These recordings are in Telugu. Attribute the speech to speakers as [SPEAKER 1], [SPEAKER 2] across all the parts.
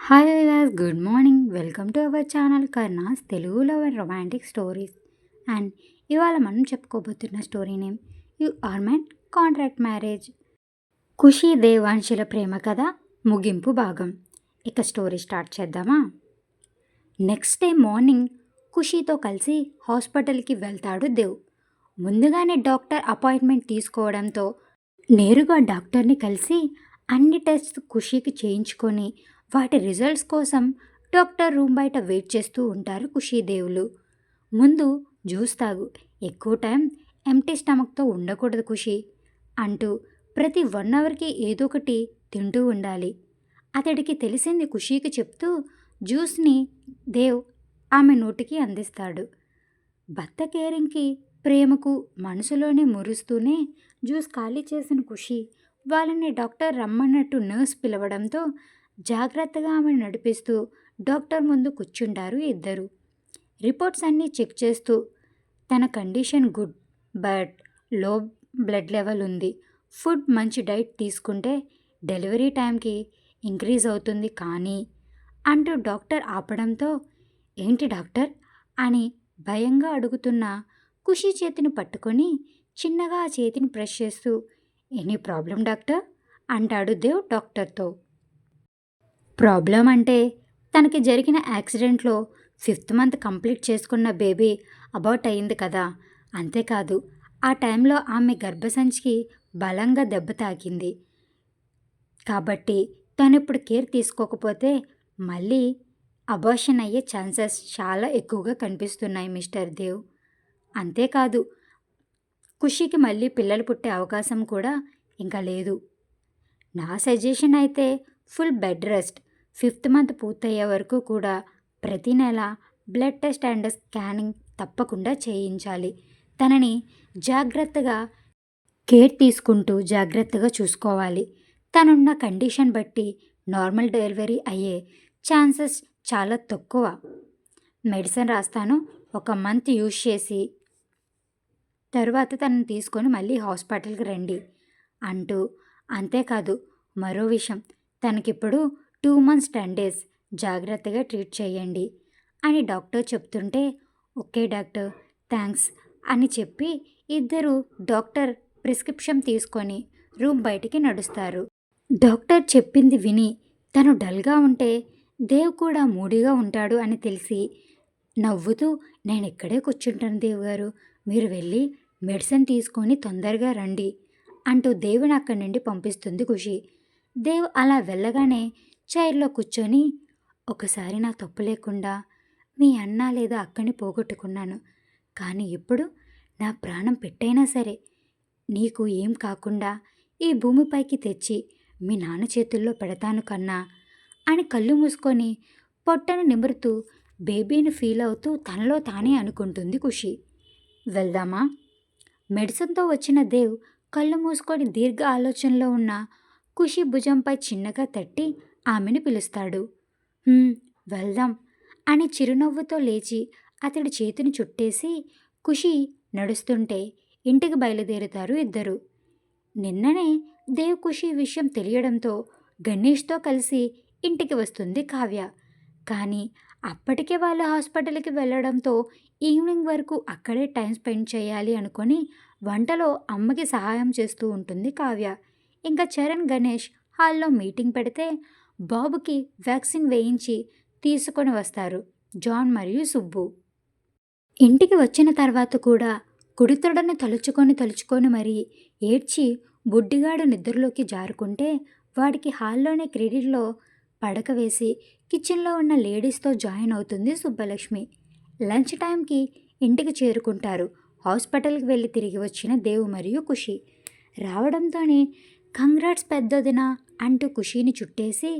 [SPEAKER 1] Hi viewers, good morning. Welcome to our channel కర్నాస్ Telugu love and romantic stories. And ఇవాళ మనం చెప్పుకోబోతున్న story name you are my contract marriage. Khushi దేవాంశుల ప్రేమ కథ ముగింపు భాగం. ఇక స్టోరీ స్టార్ట్ చేద్దామా? నెక్స్ట్ డే మార్నింగ్ ఖుషితో కలిసి హాస్పిటల్కి వెళ్తాడు దేవ్. ముందుగానే డాక్టర్ అపాయింట్మెంట్ తీసుకోవడంతో నేరుగా డాక్టర్ని కలిసి అన్ని టెస్ట్ ఖుషీకి చేయించుకొని వాటి రిజల్ట్స్ కోసం డాక్టర్ రూమ్ బయట వెయిట్ చేస్తూ ఉంటారు ఖుషీదేవులు. ముందు జ్యూస్ తాగు, ఎక్కువ టైం ఎంటీ స్టమక్తో ఉండకూడదు ఖుషి అంటూ ప్రతి 1 అవర్కి ఏదో ఒకటి తింటూ ఉండాలి. అతడికి తెలిసింది ఖుషీకి చెప్తూ జ్యూస్ని దేవ్ ఆమె నోటికి అందిస్తాడు. భర్త కేరింగ్కి, ప్రేమకు మనసులోనే మురుస్తూనే జ్యూస్ ఖాళీ చేసిన ఖుషి వాళ్ళని డాక్టర్ రమ్మన్నట్టు నర్స్ పిలవడంతో జాగ్రత్తగా ఆమెను నడిపిస్తూ డాక్టర్ ముందు కూర్చుంటారు ఇద్దరు. రిపోర్ట్స్ అన్నీ చెక్ చేస్తూ తన కండిషన్ గుడ్, బట్ లో బ్లడ్ లెవెల్ ఉంది. ఫుడ్ మంచి డైట్ తీసుకుంటే డెలివరీ టైంకి ఇంక్రీజ్ అవుతుంది కానీ అంటూ డాక్టర్ ఆపడంతో ఏంటి డాక్టర్ అని భయంగా అడుగుతున్న ఖుషి చేతిని పట్టుకొని చిన్నగా ఆ చేతిని ప్రెస్ చేస్తూ ఎనీ ప్రాబ్లం డాక్టర్ అంటాడు దేవ్ డాక్టర్తో. ప్రాబ్లం అంటే తనకి జరిగిన యాక్సిడెంట్లో 5th మంత్ కంప్లీట్ చేసుకున్న బేబీ అబౌట్ అయింది కదా. అంతేకాదు ఆ టైంలో ఆమె గర్భసంచికి బలంగా దెబ్బ తాకింది కాబట్టి తను ఇప్పుడు కేర్ తీసుకోకపోతే మళ్ళీ అబార్షన్ అయ్యే ఛాన్సెస్ చాలా ఎక్కువగా కనిపిస్తున్నాయి మిస్టర్ దేవ్. అంతేకాదు ఖుషికి మళ్ళీ పిల్లలు పుట్టే అవకాశం కూడా ఇంకా లేదు. నా సజెషన్ అయితే full bed rest. 5th month పూర్తయ్యే వరకు కూడా ప్రతి నెల బ్లడ్ టెస్ట్ అండ్ స్కానింగ్ తప్పకుండా చేయించాలి. తనని జాగ్రత్తగా కేర్ తీసుకుంటూ జాగ్రత్తగా చూసుకోవాలి. తనున్న కండిషన్ బట్టి నార్మల్ డెలివరీ అయ్యే ఛాన్సెస్ చాలా తక్కువ. మెడిసిన్ రాస్తాను, 1 మంత్ యూజ్ చేసి తర్వాత తనని తీసుకొని మళ్ళీ హాస్పిటల్కి రండి అంటూ, అంతేకాదు మరో విషయం, తనకిప్పుడు 2 months 10 days జాగ్రత్తగా ట్రీట్ చేయండి అని డాక్టర్ చెప్తుంటే ఓకే డాక్టర్ థ్యాంక్స్ అని చెప్పి ఇద్దరు డాక్టర్ ప్రిస్క్రిప్షన్ తీసుకొని రూమ్ బయటికి నడుస్తారు. డాక్టర్ చెప్పింది విని తను డల్గా ఉంటే దేవ్ కూడా మూడీగా ఉంటాడు అని తెలిసి నవ్వుతూ నేను ఇక్కడే కూర్చుంటాను దేవ్ గారు, మీరు వెళ్ళి మెడిసిన్ తీసుకొని తొందరగా రండి అంటూ దేవుని అక్కడి నుండి పంపిస్తుంది ఖుషి. దేవ్ అలా వెళ్ళగానే చైర్లో కూర్చొని ఒకసారి నా తప్పు లేకుండా మీ అన్న లేదా అక్కని పోగొట్టుకున్నాను, కానీ ఇప్పుడు నా ప్రాణం పెట్టైనా సరే నీకు ఏం కాకుండా ఈ భూమిపైకి తెచ్చి మీ నాన్న చేతుల్లో పెడతాను కన్నా అని కళ్ళు మూసుకొని పొట్టను నిమురుతూ బేబీని ఫీల్ అవుతూ తనలో తానే అనుకుంటుంది ఖుషి. వెళ్దామా? మెడిసిన్తో వచ్చిన దేవ్ కళ్ళు మూసుకొని దీర్ఘ ఆలోచనలో ఉన్న ఖుషి భుజంపై చిన్నగా తట్టి ఆమెను పిలుస్తాడు. వెళ్దాం అని చిరునవ్వుతో లేచి అతడి చేతిని చుట్టేసి ఖుషి నడుస్తుంటే ఇంటికి బయలుదేరుతారు ఇద్దరు. నిన్ననే దేవ్ ఖుషి విషయం తెలియడంతో గణేష్తో కలిసి ఇంటికి వస్తుంది కావ్య. కానీ అప్పటికే వాళ్ళు హాస్పిటల్కి వెళ్ళడంతో ఈవినింగ్ వరకు అక్కడే టైం స్పెండ్ చేయాలి అనుకొని వంటలో అమ్మకి సహాయం చేస్తూ ఉంటుంది కావ్య. ఇంకా చరణ్, గణేష్ హాల్లో మీటింగ్ పెడితే బాబుకి వ్యాక్సిన్ వేయించి తీసుకొని వస్తారు జాన్ మరియు సుబ్బు. ఇంటికి వచ్చిన తర్వాత కూడా కుడితొడని తలుచుకొని మరీ ఏడ్చి బుడ్డిగాడు నిద్రలోకి జారుకుంటే వాడికి హాల్లోనే క్రెడిట్లో పడక వేసి కిచెన్లో ఉన్న లేడీస్తో జాయిన్ అవుతుంది సుబ్బలక్ష్మి. లంచ్ టైంకి ఇంటికి చేరుకుంటారు హాస్పిటల్కి వెళ్ళి తిరిగి వచ్చిన దేవ్ మరియు ఖుషి. రావడంతోనే కంగ్రాట్స్ పెద్దదిన అంటూ ఖుషీని చుట్టేసి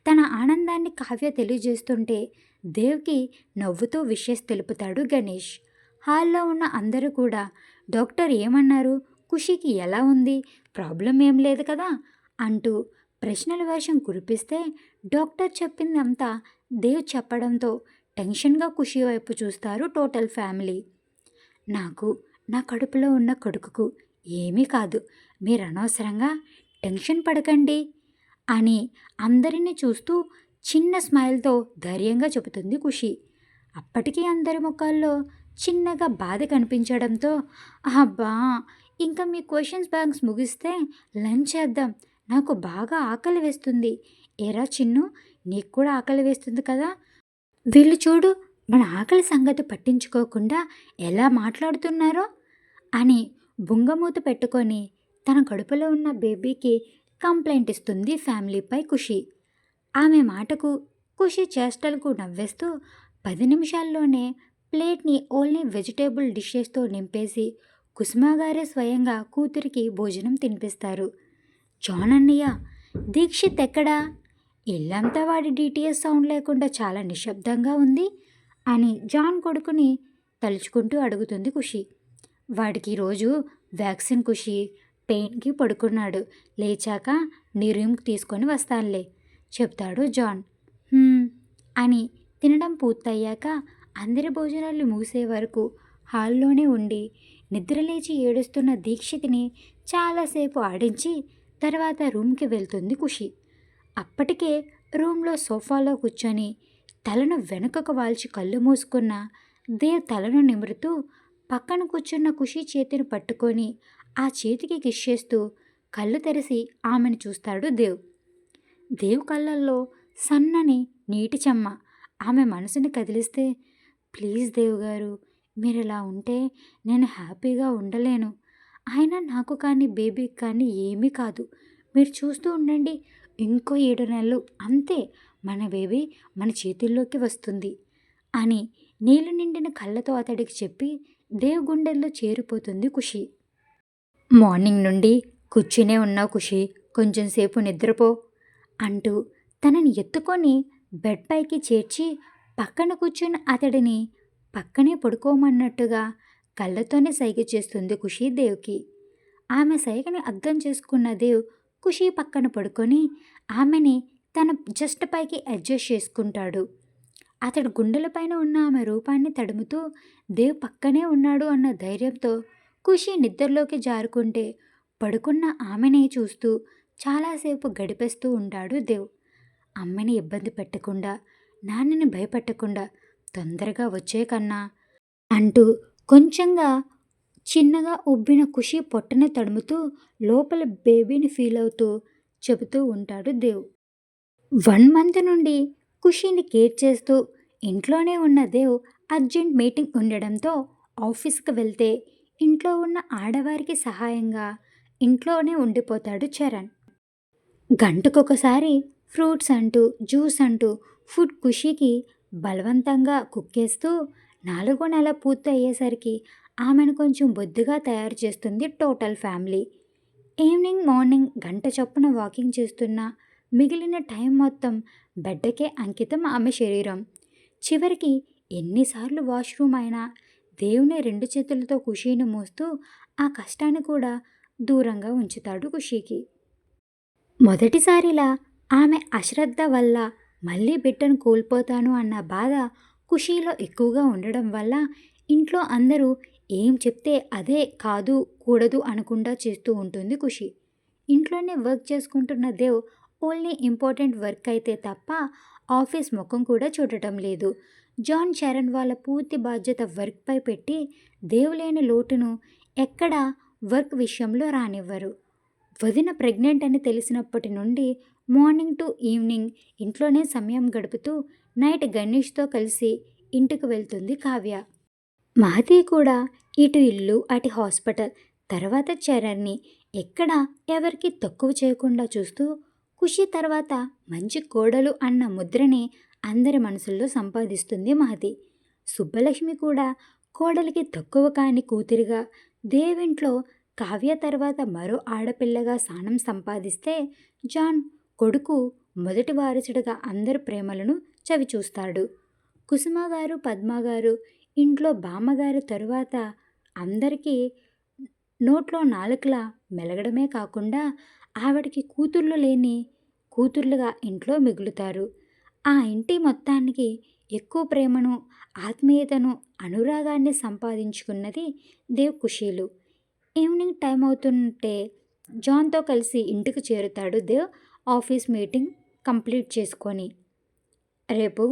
[SPEAKER 1] తన ఆనందాన్ని కావ్య తెలియజేస్తుంటే దేవ్కి నవ్వుతూ విషెస్ తెలుపుతాడు గణేష్. హాల్లో ఉన్న అందరూ కూడా డాక్టర్ ఏమన్నారు, ఖుషీకి ఎలా ఉంది, ప్రాబ్లం ఏం లేదు కదా అంటూ ప్రశ్నల వర్షం కురిపిస్తే డాక్టర్ చెప్పిందంతా దేవ్ చెప్పడంతో టెన్షన్గా ఖుషి వైపు చూస్తారు టోటల్ ఫ్యామిలీ. నాకు నా కడుపులో ఉన్న కొడుకుకు ఏమీ కాదు, మీరు అనవసరంగా టెన్షన్ పడకండి అని అందరినీ చూస్తూ చిన్న స్మైల్తో ధైర్యంగా చెబుతుంది ఖుషి. అప్పటికి అందరి ముఖాల్లో చిన్నగా బాధ కనిపించడంతో, అబ్బా! ఇంకా మీ క్వెషన్స్ బ్యాంక్స్ ముగిస్తే లంచ్ చేద్దాం. నాకు బాగా ఆకలి వేస్తుంది. ఏరా చిన్ను, నీకు కూడా ఆకలి వేస్తుంది కదా? వీళ్ళు చూడు, మన ఆకలి సంగతి పట్టించుకోకుండా ఎలా మాట్లాడుతున్నారో అని బుంగమూత పెట్టుకొని తన కడుపులో ఉన్న బేబీకి కంప్లైంట్ ఇస్తుంది ఫ్యామిలీపై ఖుషి. ఆమె మాటకు ఖుషి చేష్టలకు నవ్వేస్తూ 10 నిమిషాల్లోనే ప్లేట్ని ఓన్లీ వెజిటేబుల్ డిషెస్తో నింపేసి కుసుమగారే స్వయంగా కూతురికి భోజనం తినిపిస్తారు. జాన్ అన్నయ్య, దీక్షిత్ ఎక్కడా? ఇల్లంతా వాడి డిటిఎస్ సౌండ్ లేకుండా చాలా నిశ్శబ్దంగా ఉంది అని జాన్ కొడుకుని తలుచుకుంటూ అడుగుతుంది ఖుషి. వాడికి ఈరోజు వ్యాక్సిన్ ఖుషి, పెయిన్కి పడుకున్నాడు. లేచాక నీ రూమ్కి తీసుకొని వస్తానులే చెప్తాడు జాన్. అని తినడం పూర్తయ్యాక అందరి భోజనాలు ముగిసే వరకు హాల్లోనే ఉండి నిద్రలేచి ఏడుస్తున్న దీక్షితిని చాలాసేపు ఆడించి తర్వాత రూమ్కి వెళ్తుంది ఖుషి. అప్పటికే రూమ్లో సోఫాలో కూర్చొని తలను వెనుకకు వాల్చి కళ్ళు మూసుకున్న దేవ్ తలను నిమురుతూ పక్కన కూర్చున్న ఖుషి చేతిని పట్టుకొని ఆ చేతికి కిస్ చేస్తూ కళ్ళు తెరిసి ఆమెను చూస్తాడు దేవ్. దేవ్ కళ్ళల్లో సన్నని నీటి చెమ్మ ఆమె మనసుని కదిలిస్తే, ప్లీజ్ దేవ్ గారు, మీరు ఇలా ఉంటే నేను హ్యాపీగా ఉండలేను. అయినా నాకు కానీ బేబీకి కానీ ఏమీ కాదు. మీరు చూస్తూ ఉండండి, ఇంకో 7 నెలలు అంతే మన బేబీ మన చేతుల్లోకి వస్తుంది అని నీళ్లు నిండిన కళ్ళతో అతడికి చెప్పి దేవ్ గుండెల్లో చేరిపోతుంది ఖుషి. మార్నింగ్ నుండి కూర్చునే ఉన్నావు ఖుషి, కొంచెం సేపు నిద్రపో అంటూ తనని ఎత్తుకొని బెడ్ పైకి చేర్చి పక్కన కూర్చున్న అతడిని పక్కనే పడుకోమన్నట్టుగా కళ్ళతోనే సైగ చేస్తుంది ఖుషి దేవ్కి. ఆమె సైగని అర్థం చేసుకున్న దేవ్ ఖుషి పక్కన పడుకొని ఆమెని తన జస్ట్ పైకి అడ్జస్ట్ చేసుకుంటాడు. అతడు గుండెలపైన ఉన్న ఆమె రూపాన్ని తడుముతూ దేవ్ పక్కనే ఉన్నాడు అన్న ధైర్యంతో ఖుషి నిద్రలోకి జారుకుంటే పడుకున్న ఆమెనే చూస్తూ చాలాసేపు గడిపేస్తూ ఉంటాడు దేవ్. అమ్మని ఇబ్బంది పెట్టకుండా, నాన్నని భయపెట్టకుండా తొందరగా వచ్చే కన్నా అంటూ కొంచెంగా చిన్నగా ఉబ్బిన ఖుషి పొట్టని తడుముతూ లోపల బేబీని ఫీల్ అవుతూ చెబుతూ ఉంటాడు దేవ్. 1 మంత్ నుండి ఖుషిని కేర్ చేస్తూ ఇంట్లోనే ఉన్న దేవ్ అర్జెంట్ మీటింగ్ ఉండడంతో ఆఫీస్కి వెళ్తే ఇంట్లో ఉన్న ఆడవారికి సహాయంగా ఇంట్లోనే ఉండిపోతాడు చరణ్. గంటకొకసారి ఫ్రూట్స్ అంటూ జ్యూస్ అంటూ ఫుడ్ ఖుషికి బలవంతంగా కుక్కేస్తూ 4వ నెల పూర్తి అయ్యేసరికి ఆమెను కొంచెం బొద్దుగా తయారు చేస్తుంది టోటల్ ఫ్యామిలీ. ఈవినింగ్ మార్నింగ్ గంట చొప్పున వాకింగ్ చేస్తున్న మిగిలిన టైం మొత్తం బెడ్డకే అంకితం ఆమె శరీరం. చివరికి ఎన్నిసార్లు వాష్రూమ్ అయినా దేవుని 2 చేతులతో ఖుషీని మోస్తూ ఆ కష్టాన్ని కూడా దూరంగా ఉంచుతాడు ఖుషీకి. మొదటిసారిలా ఆమె అశ్రద్ధ వల్ల మళ్ళీ బిడ్డను కోల్పోతాను అన్న బాధ ఖుషీలో ఎక్కువగా ఉండడం వల్ల ఇంట్లో అందరూ ఏం చెప్తే అదే కాదు కూడదు అనకుండా చేస్తూ ఉంటుంది ఖుషి. ఇంట్లోనే వర్క్ చేసుకుంటున్న దేవ్ ఓన్లీ ఇంపార్టెంట్ వర్క్ అయితే తప్ప ఆఫీస్ ముఖం కూడా చూడటం లేదు. జాన్ చరణ్ వాళ్ళ పూర్తి బాధ్యత వర్క్పై పెట్టి దేవ్ లేని లోటును ఎక్కడా వర్క్ విషయంలో రానివ్వరు. వదిన ప్రెగ్నెంట్ అని తెలిసినప్పటి నుండి మార్నింగ్ టు ఈవినింగ్ ఇంట్లోనే సమయం గడుపుతూ నైట్ గణేష్తో కలిసి ఇంటికి వెళ్తుంది కావ్య. మహతి కూడా ఇటు ఇల్లు అటు హాస్పిటల్, తర్వాత చరణ్ని ఎక్కడా ఎవరికి తక్కువ చేయకుండా చూస్తూ ఖుషి తర్వాత మంచి కోడలు అన్న ముద్రని అందరి మనసుల్లో సంపాదిస్తుంది మహతి. సుబ్బలక్ష్మి కూడా కోడలికి తక్కువ కాని కూతురిగా దేవింట్లో కావ్య తర్వాత మరో ఆడపిల్లగా స్థానం సంపాదిస్తే జాన్ కొడుకు మొదటి వారసుడిగా అందరి ప్రేమలను చవిచూస్తాడు. కుసుమగారు పద్మగారు ఇంట్లో బామ్మగారి తరువాత అందరికీ నోట్లో నాలుకలా మెలగడమే కాకుండా ఆవిడకి కూతుర్లు లేని కూతుర్లుగా ఇంట్లో మిగులుతారు. ఆ ఇంటి మొత్తానికి ఎక్కువ ప్రేమను, ఆత్మీయతను, అనురాగాన్ని సంపాదించుకున్నది దేవ్ ఖుషీలు. ఈవినింగ్ టైం అవుతుంటే జాన్తో కలిసి ఇంటికి చేరుతాడు దేవ్ ఆఫీస్ మీటింగ్ కంప్లీట్ చేసుకొని. రేపు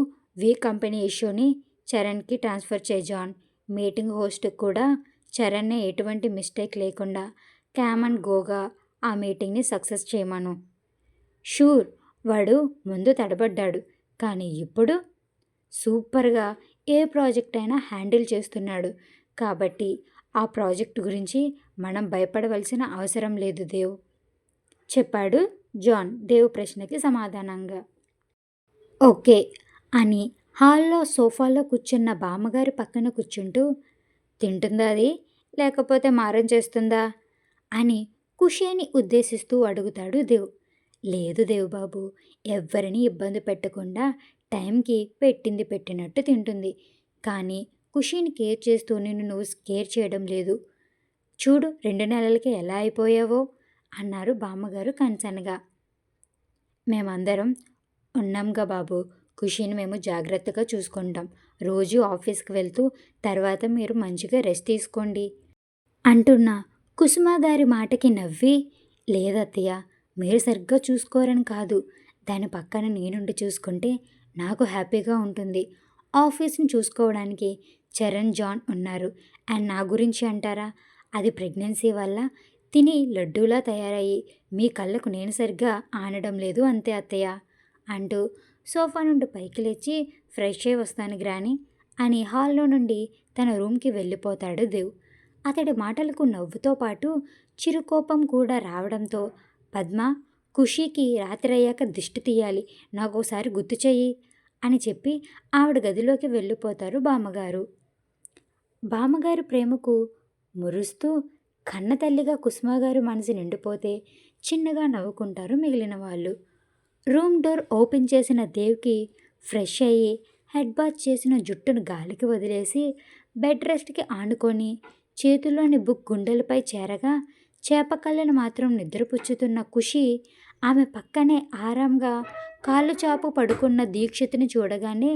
[SPEAKER 1] వి కంపెనీ ఇష్యూని చరణ్కి ట్రాన్స్ఫర్ చేయి జాన్. మీటింగ్ హోస్ట్ కూడా చరణ్ని ఎటువంటి మిస్టేక్ లేకుండా క్యామ్ అండ్ గోగా ఆ మీటింగ్ని సక్సెస్ చేయమను. షూర్. వాడు ముందు తడబడ్డాడు, కానీ ఇప్పుడు సూపర్గా ఏ ప్రాజెక్ట్ అయినా హ్యాండిల్ చేస్తున్నాడు. కాబట్టి ఆ ప్రాజెక్ట్ గురించి మనం భయపడవలసిన అవసరం లేదు దేవ్, చెప్పాడు జాన్ దేవ్ ప్రశ్నకి సమాధానంగా. ఓకే అని హాల్లో సోఫాలో కూర్చున్న బామ్మగారి పక్కన కూర్చుంటూ, తింటుందా అది, లేకపోతే మారం చేస్తుందా అని ఖుషీని ఉద్దేశిస్తూ అడుగుతాడు దేవ్. లేదు దేవ్ బాబు, ఎవ్వరిని ఇబ్బంది పెట్టకుండా టైంకి పెట్టింది పెట్టినట్టు తింటుంది. కానీ ఖుషీని కేర్ చేస్తూ నిన్ను నువ్వు కేర్ చేయడం లేదు. చూడు 2 నెలలకి ఎలా అయిపోయావో అన్నారు బామ్మగారు కన్సర్న్గా. మేమందరం ఉన్నాంగా బాబు, ఖుషీని మేము జాగ్రత్తగా చూసుకుంటాం. రోజు ఆఫీస్కి వెళ్తూ తర్వాత మీరు మంచిగా రెస్ట్ తీసుకోండి అంటున్న కుసుమ గారి మాటకి నవ్వి, లేదత్తయ్య, మీరు సరిగ్గా చూసుకోరని కాదు, దాని పక్కన నేనుండి చూసుకుంటే నాకు హ్యాపీగా ఉంటుంది. ఆఫీస్ని చూసుకోవడానికి చరణ్ జాన్ ఉన్నారు. అండ్ నా గురించి అంటారా, అది ప్రెగ్నెన్సీ వల్ల తిని లడ్డూలా తయారయ్యి మీ కళ్ళకు నేను సరిగ్గా ఆనడం లేదు అంతే అత్తయ్య అంటూ సోఫా నుండి పైకి లేచి ఫ్రెష్ అయి వస్తాను గ్రాని అని హాల్లో నుండి తన రూమ్కి వెళ్ళిపోతాడు దేవ్. అతడి మాటలకు నవ్వుతో పాటు చిరుకోపం కూడా రావడంతో, పద్మ, ఖుషీకి రాత్రి అయ్యాక దిష్టి తీయాలి, నాకోసారి గుర్తు చెయ్యి అని చెప్పి ఆవిడ గదిలోకి వెళ్ళిపోతారు బామ్మగారు. బామ్మగారు ప్రేమకు మురుస్తూ కన్నతల్లిగా కుసుమగారు మనసు నిండిపోతే చిన్నగా నవ్వుకుంటారు మిగిలిన వాళ్ళు. రూమ్ డోర్ ఓపెన్ చేసిన దేవ్కి ఫ్రెష్ అయ్యి హెడ్ బాత్ చేసిన జుట్టును గాలికి వదిలేసి బెడ్ రెస్ట్కి ఆనుకొని చేతుల్లోని బుక్ గుండెలపై చేరగా చేపకళ్ళను మాత్రం నిద్రపుచ్చుతున్న ఖుషి ఆమె పక్కనే ఆరాంగా కాళ్ళు చాపు పడుకున్న దీక్షిత్ని చూడగానే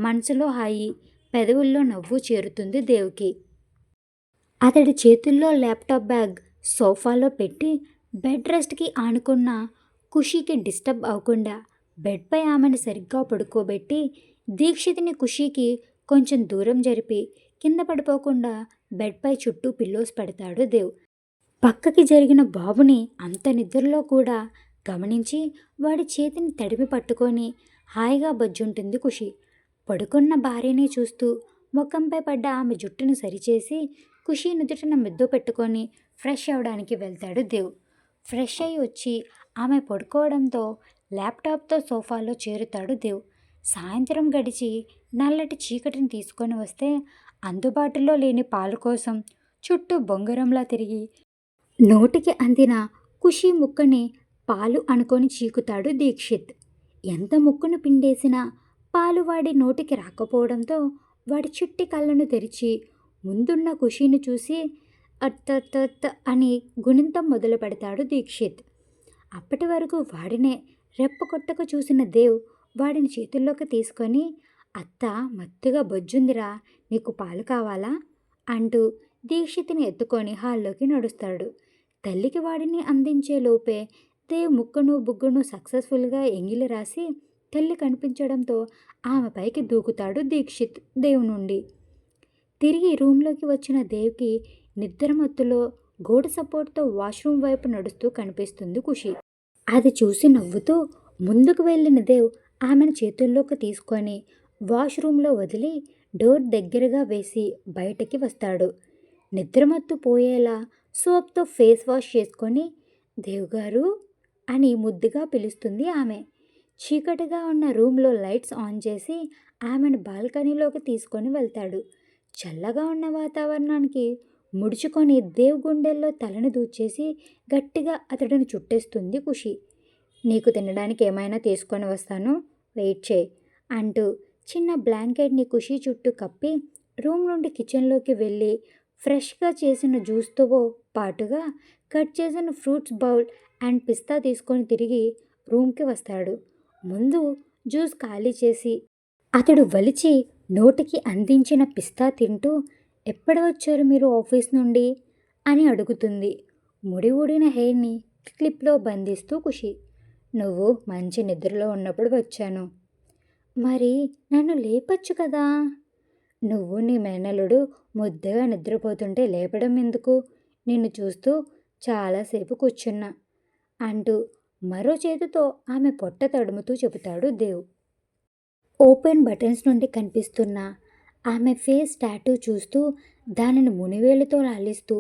[SPEAKER 1] మనసులో హాయి, పెదవుల్లో నవ్వు చేరుతుంది దేవ్కి. అతడి చేతుల్లో ల్యాప్టాప్ బ్యాగ్ సోఫాలో పెట్టి బెడ్ రెస్ట్కి ఆనుకున్న ఖుషీకి డిస్టర్బ్ అవ్వకుండా బెడ్పై ఆమెను సరిగ్గా పడుకోబెట్టి దీక్షిత్ని ఖుషీకి కొంచెం దూరం జరిపి కింద పడిపోకుండా బెడ్పై చుట్టూ పిల్లోస్ పెడతాడు దేవ్. పక్కకి జరిగిన బాబుని అంత నిద్రలో కూడా గమనించి వాడి చేతిని తడిమి పట్టుకొని హాయిగా బజ్జుంటుంది ఖుషి. పడుకున్న భార్యని చూస్తూ ముఖంపై పడ్డ ఆమె జుట్టును సరిచేసి ఖుషి నుదుటిన మెద్దు పెట్టుకొని ఫ్రెష్ అవ్వడానికి వెళ్తాడు దేవ్. ఫ్రెష్ అయి వచ్చి ఆమె పడుకోవడంతో ల్యాప్టాప్తో సోఫాలో చేరుతాడు దేవ్. సాయంత్రం గడిచి నల్లటి చీకటిని తీసుకొని వస్తే అందుబాటులో లేని పాలు కోసం చుట్టూ బొంగరంలా తిరిగి నోటికి అందిన ఖుషి ముక్కని పాలు అనుకొని చీకుతాడు దీక్షిత్. ఎంత ముక్కును పిండేసినా పాలు వాడి నోటికి రాకపోవడంతో వాడి చిట్టి కళ్ళను తెరిచి ముందున్న ఖుషీని చూసి అత్తత్తత్త అని గుణింతం మొదలు పెడతాడు దీక్షిత్. అప్పటి వరకు వాడినే రెప్పకొట్టకు చూసిన దేవ్ వాడిని చేతుల్లోకి తీసుకొని, అత్త మత్తుగా బొజ్జుందిరా, నీకు పాలు కావాలా అంటూ దీక్షిత్ని ఎత్తుకొని హాల్లోకి నడుస్తాడు. తల్లికి వాడిని అందించే లోపే దేవ్ ముక్కును బుగ్గును సక్సెస్ఫుల్గా ఎంగిలి రాసి తల్లి కనిపించడంతో ఆమె పైకి దూకుతాడు దీక్షిత్ దేవ్ నుండి. తిరిగి రూమ్లోకి వచ్చిన దేవ్కి నిద్రమత్తులో గోడ సపోర్ట్తో వాష్రూమ్ వైపు నడుస్తూ కనిపిస్తుంది ఖుషి. అది చూసి నవ్వుతూ ముందుకు వెళ్ళిన దేవ్ ఆమెను చేతుల్లోకి తీసుకొని వాష్రూమ్లో వదిలి డోర్ దగ్గరగా వేసి బయటకి వస్తాడు. నిద్రమత్తు పోయేలా సోప్తో ఫేస్ వాష్ చేసుకొని దేవ్గారు అని ముద్దుగా పిలుస్తుంది ఆమె. చీకటిగా ఉన్న రూమ్లో లైట్స్ ఆన్ చేసి ఆమెను బాల్కనీలోకి తీసుకొని వెళ్తాడు. చల్లగా ఉన్న వాతావరణానికి ముడుచుకొని దేవ్ గుండెల్లో తలను దూచేసి గట్టిగా అతడిని చుట్టేస్తుంది ఖుషి. నీకు తినడానికి ఏమైనా తీసుకొని వస్తాను, వెయిట్ చేయి అంటూ చిన్న బ్లాంకెట్ని ఖుషి చుట్టూ కప్పి రూమ్ నుండి కిచెన్లోకి వెళ్ళి ఫ్రెష్గా చేసిన జ్యూస్తో పాటుగా కట్ చేసిన ఫ్రూట్స్ బౌల్ అండ్ పిస్తా తీసుకొని తిరిగి రూమ్కి వస్తాడు. ముందు జ్యూస్ ఖాళీ చేసి అతడు వలిచి నోటికి అందించిన పిస్తా తింటూ, ఎప్పుడు వచ్చారు మీరు ఆఫీస్ నుండి అని అడుగుతుంది ముడి ఊడిన హెయిర్ని క్లిప్లో బంధిస్తూ ఖుషి. నువ్వు మంచి నిద్రలో ఉన్నప్పుడు వచ్చాను. మరి నన్ను లేపొచ్చు కదా! నువ్వు నీ మేనల్లుడు ముద్దగా నిద్రపోతుంటే లేపడం ఎందుకు? నిన్ను చూస్తూ చాలాసేపు కూర్చున్నా అంటూ మరో చేతితో ఆమె పొట్ట తడుముతూ చెబుతాడు దేవ్. ఓపెన్ బటన్స్ నుండి కనిపిస్తున్న ఆమె ఫేస్ టాటూ చూస్తూ దానిని మునివేలుతో లాలిస్తూ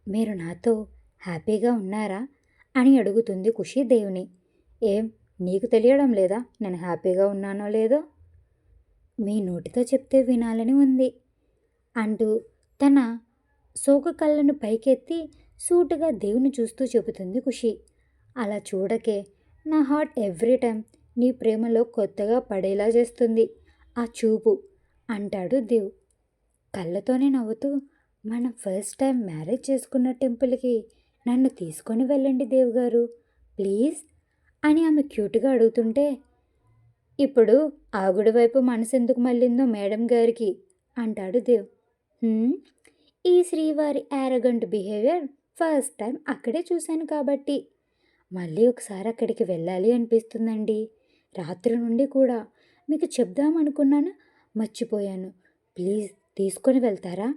[SPEAKER 1] మీరు నాతో హ్యాపీగా ఉన్నారా అని అడుగుతుంది ఖుషి దేవుని. ఏం నీకు తెలియడం లేదా నేను హ్యాపీగా ఉన్నానో లేదో? మీ నోటితో చెప్తే వినాలని ఉంది అంటూ తన సోక కళ్ళను పైకెత్తి సూటుగా దేవుని చూస్తూ చెబుతుంది ఖుషి. అలా చూడకే, నా హార్ట్ ఎవ్రీ టైం నీ ప్రేమలో కొత్తగా పడేలా చేస్తుంది ఆ చూపు అంటాడు దేవ్ కళ్ళతోనే నవ్వుతూ. మనం ఫస్ట్ టైం మ్యారేజ్ చేసుకున్న టెంపుల్కి నన్ను తీసుకొని వెళ్ళండి దేవ్ గారు ప్లీజ్ అని ఆమె క్యూట్గా అడుగుతుంటే, ఇప్పుడు ఆ గుడి వైపు మనసెందుకు మళ్ళిందో మేడం గారికి అంటాడు దేవ్. "హ్మ్, ఈ శ్రీవారి యారగంట్ బిహేవియర్ ఫస్ట్ టైం అక్కడే చూశాను కాబట్టి మళ్ళీ ఒకసారి అక్కడికి వెళ్ళాలి అనిపిస్తుందండి. రాత్రి నుండి కూడా మీకు చెప్దామనుకున్నాను, మర్చిపోయాను. ప్లీజ్ తీసుకొని వెళ్తారా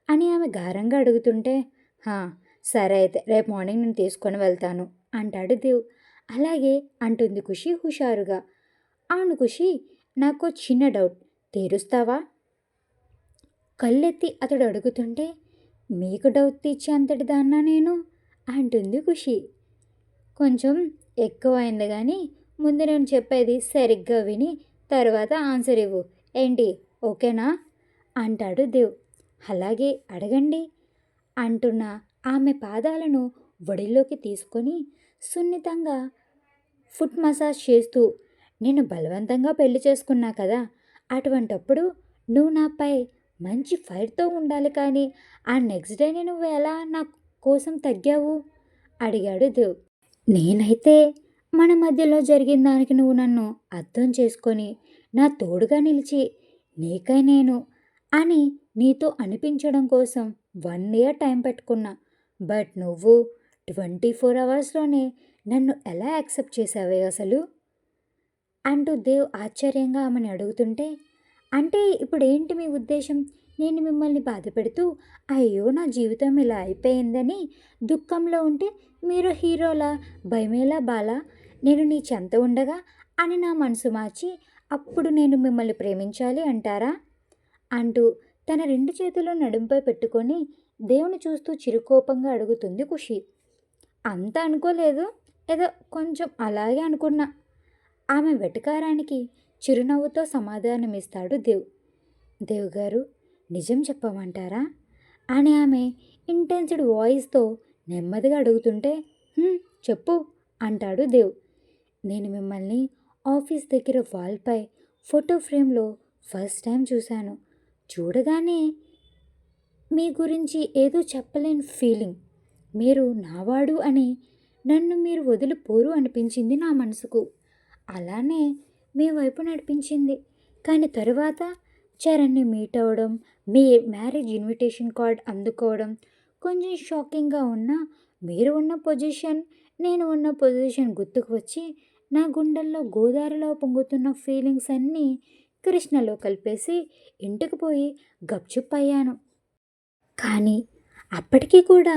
[SPEAKER 1] అని ఆమె గారంగా అడుగుతుంటే, హా సరే అయితే రేపు మార్నింగ్ నేను తీసుకొని వెళ్తాను అంటాడు దేవ్. అలాగే అంటుంది ఖుషి హుషారుగా. అవును ఖుషి, నాకు చిన్న డౌట్, తీరుస్తావా కళ్ళెత్తి అతడు అడుగుతుంటే. మీకు డౌట్ తీర్చే అంతటి దాన్నా నేను అంటుంది ఖుషి. కొంచెం ఎక్కువైంది కానీ ముందు నేను చెప్పేది సరిగ్గా విని తర్వాత ఆన్సర్ ఇవ్వు ఏంటి, ఓకేనా అంటాడు దేవ్. అలాగే అడగండి అంటున్న ఆమె పాదాలను ఒడిలోకి తీసుకొని సున్నితంగా ఫుట్ మసాజ్ చేస్తూ, నేను బలవంతంగా పెళ్లి చేసుకున్నా కదా, అటువంటప్పుడు నువ్వు నాపై మంచి ఫైర్తో ఉండాలి కానీ ఆ నెక్స్ట్ డేనే నువ్వు ఎలా నా కోసం తగ్గావు అడిగాడు దేవ్. నేనైతే మన మధ్యలో జరిగిన దానికి నువ్వు నన్ను అర్థం చేసుకొని నా తోడుగా నిలిచి నీకై నేను అని నీతో అనిపించడం కోసం 1 year టైం పెట్టుకున్నా. బట్ నువ్వు 24 hours నన్ను ఎలా యాక్సెప్ట్ చేసావే అసలు అంటూ దేవ్ ఆశ్చర్యంగా ఆమెను అడుగుతుంటే, అంటే ఇప్పుడేంటి మీ ఉద్దేశం? నేను మిమ్మల్ని బాధపెడుతూ అయ్యో నా జీవితం ఇలా అయిపోయిందని దుఃఖంలో ఉంటే మీరు హీరోలా భయమేలా బాలా నేను నీ చెంత ఉండగా అని నా మనసు మార్చి అప్పుడు నేను మిమ్మల్ని ప్రేమించాలి అంటారా అంటూ తన 2 చేతులు నడుంపై పెట్టుకొని దేవుని చూస్తూ చిరుకోపంగా అడుగుతుంది ఖుషి. అంత అనుకోలేదు, ఏదో కొంచెం అలాగే అనుకున్నా ఆమె వెటకారానికి చిరునవ్వుతో సమాధానమిస్తాడు దేవ్. దేవ్ గారు నిజం చెప్పమంటారా అని ఆమె ఇంటెన్స్డ్ వాయిస్తో నెమ్మదిగా అడుగుతుంటే, చెప్పు అంటాడు దేవ్. నేను మిమ్మల్ని ఆఫీస్ దగ్గర వాల్పై ఫోటో ఫ్రేమ్లో ఫస్ట్ టైం చూశాను. చూడగానే మీ గురించి ఏదో చెప్పలేని ఫీలింగ్, మీరు నావాడు అని నన్ను మీరు వదిలిపోరు అనిపించింది నా మనసుకు. అలానే మీ వైపు నడిపించింది. కానీ తరువాత చరణ్ని మీట్ అవ్వడం, మీ మ్యారేజ్ ఇన్విటేషన్ కార్డ్ అందుకోవడం కొంచెం షాకింగ్గా ఉన్నా మీరు ఉన్న పొజిషన్, నేను ఉన్న పొజిషన్ గుర్తుకు వచ్చి నా గుండెల్లో గోదావరిలో పొంగుతున్న ఫీలింగ్స్ అన్నీ కృష్ణలో కలిపేసి ఇంటికి పోయి గప్చుప్ అయ్యాను. కానీ అప్పటికీ కూడా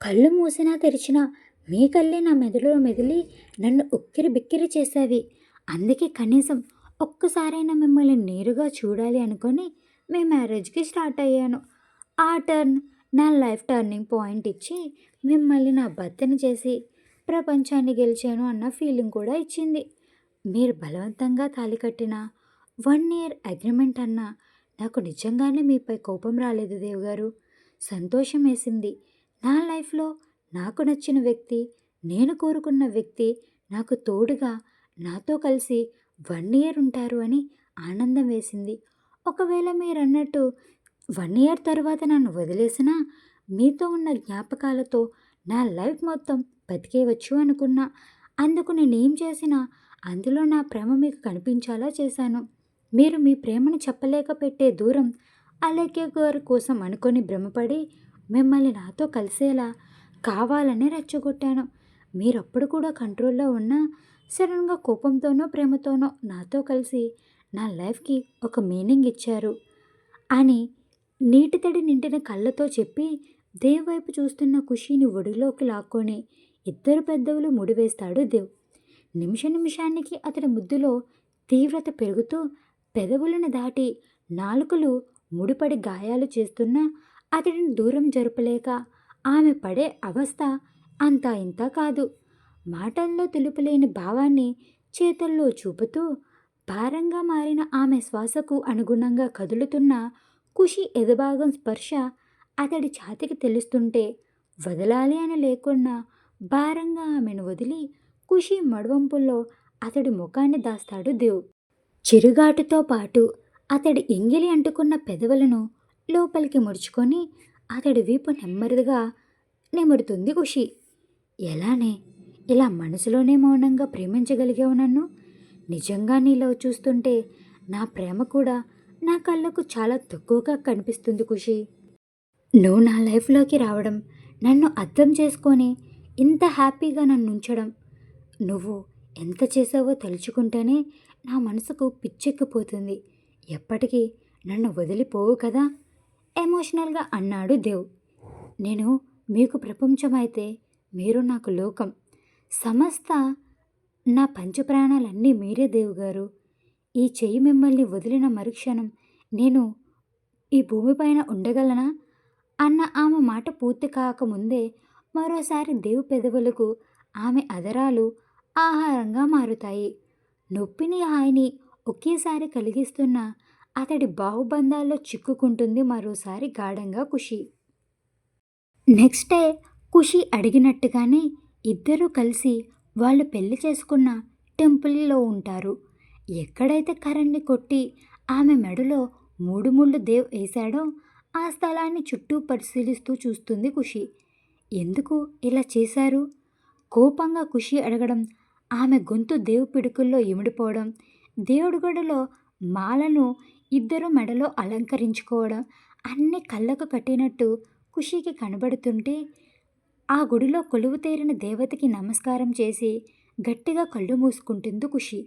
[SPEAKER 1] కళ్ళు మూసినా తెరిచినా మీ కళ్ళే నా మెదడులో మెదిలి నన్ను ఉక్కిరి బిక్కిరి చేసేవి. అందుకే కనీసం ఒక్కసారైనా మిమ్మల్ని నేరుగా చూడాలి అనుకొని మీ మ్యారేజ్కి స్టార్ట్ అయ్యాను. ఆ టర్న్ నా లైఫ్ టర్నింగ్ పాయింట్ ఇచ్చి మిమ్మల్ని నా భర్తని చేసి ప్రపంచాన్ని గెలిచాను అన్న ఫీలింగ్ కూడా ఇచ్చింది. మీరు బలవంతంగా తాళి కట్టిన 1 year అగ్రిమెంట్ అన్నా నాకు నిజంగానే మీపై కోపం రాలేదు దేవ్గారు. సంతోషం వేసింది. నా లైఫ్లో నాకు నచ్చిన వ్యక్తి, నేను కోరుకున్న వ్యక్తి నాకు తోడుగా నాతో కలిసి 1 year ఉంటారు అని ఆనందం వేసింది. ఒకవేళ మీరన్నట్టు 1 year తర్వాత నన్ను వదిలేసినా మీతో ఉన్న జ్ఞాపకాలతో నా లైఫ్ మొత్తం బతికేయవచ్చు అనుకున్నా. అందుకు నేనేం చేసినా అందులో నా ప్రేమ మీకు కనిపించాలా చేశాను. మీరు మీ ప్రేమను చెప్పలేక పెట్టే దూరం అలేఖ్య గారి కోసం అనుకొని భ్రమపడి మిమ్మల్ని నాతో కలిసేలా కావాలనే రెచ్చగొట్టాను. మీరప్పుడు కూడా కంట్రోల్లో ఉన్నా సడన్గా కోపంతోనో ప్రేమతోనో నాతో కలిసి నా లైఫ్కి ఒక మీనింగ్ ఇచ్చారు అని నీటి తడి నిండిన కళ్ళతో చెప్పి దేవ్ వైపు చూస్తున్న ఖుషీని ఒడిలోకి లాక్కొని ఇద్దరు పెద్దవులు ముడివేస్తాడు దేవ్. నిమిషానికి అతడి ముద్దులో తీవ్రత పెరుగుతూ పెదవులను దాటి నాలుకలు ముడిపడి గాయాలు చేస్తున్నా అతడిని దూరం జరపలేక ఆమె పడే అవస్థ అంతా ఇంతా కాదు. మాటల్లో తెలుపలేని భావాన్ని చేతల్లో చూపుతూ భారంగా మారిన ఆమె శ్వాసకు అనుగుణంగా కదులుతున్న ఖుషి ఎదభాగం స్పర్శ అతడి ఛాతికి తెలుస్తుంటే వదలాలి అని లేకున్నా భారంగా ఆమెను వదిలి ఖుషి మడవంపుల్లో అతడి ముఖాన్ని దాస్తాడు దేవ్. చిరుగాటుతో పాటు అతడి ఎంగిలి అంటుకున్న పెదవులను లోపలికి ముడుచుకొని అతడి వీపు నెమ్మదిగా నిమురుతుంది ఖుషి. ఎలానే ఇలా మనసులోనే మౌనంగా ప్రేమించగలిగావు నన్ను? నిజంగా నీలో చూస్తుంటే నా ప్రేమ కూడా నా కళ్ళకు చాలా తక్కువగా కనిపిస్తుంది ఖుషి. నువ్వు నా లైఫ్లోకి రావడం, నన్ను అర్థం చేసుకొని ఇంత హ్యాపీగా నన్ను ఉంచడం, నువ్వు ఎంత చేసావో తలుచుకుంటేనే నా మనసుకు పిచ్చెక్కిపోతుంది. ఎప్పటికీ నన్ను వదిలిపోవు కదా ఎమోషనల్గా అన్నాడు దేవ్. నేను మీకు ప్రపంచమైతే మీరు నాకు లోకం. సమస్త నా పంచప్రాణాలన్నీ మీరే దేవుగారు. ఈ చెయ్యి మిమ్మల్ని వదిలిన మరుక్షణం నేను ఈ భూమిపైన ఉండగలనా అన్న ఆమె మాట పూర్తి కాకముందే మరోసారి దేవు పెదవులకు ఆమె అదరాలు ఆహారంగా మారుతాయి. నొప్పిని హాయిని ఒకేసారి కలిగిస్తున్న అతడి బాహుబంధాల్లో చిక్కుకుంటుంది మరోసారి గాఢంగా ఖుషి. నెక్స్ట్ డే ఖుషి అడిగినట్టుగానే ఇద్దరూ కలిసి వాళ్ళు పెళ్లి చేసుకున్న టెంపుల్లో ఉంటారు. ఎక్కడైతే కరణ్ని కొట్టి ఆమె మెడలో 3 ముళ్ళు దేవ్ వేశాడో ఆ స్థలాన్ని చుట్టూ పరిశీలిస్తూ చూస్తుంది ఖుషి. ఎందుకు ఇలా చేశారు? కోపంగా ఖుషి అడగడం, ఆమె గొంతు దేవు పిడుకుల్లో ఇమిడిపోవడం, దేవుడి గొడలో మాలను ఇద్దరు మెడలో అలంకరించుకోవడం అన్నీ కళ్ళకు కట్టినట్టు ఖుషికి కనబడుతుంటే ఆ గుడిలో కొలువు తీరిన దేవతకి నమస్కారం చేసి గట్టిగా కళ్ళు మూసుకుంటుంది ఖుషి.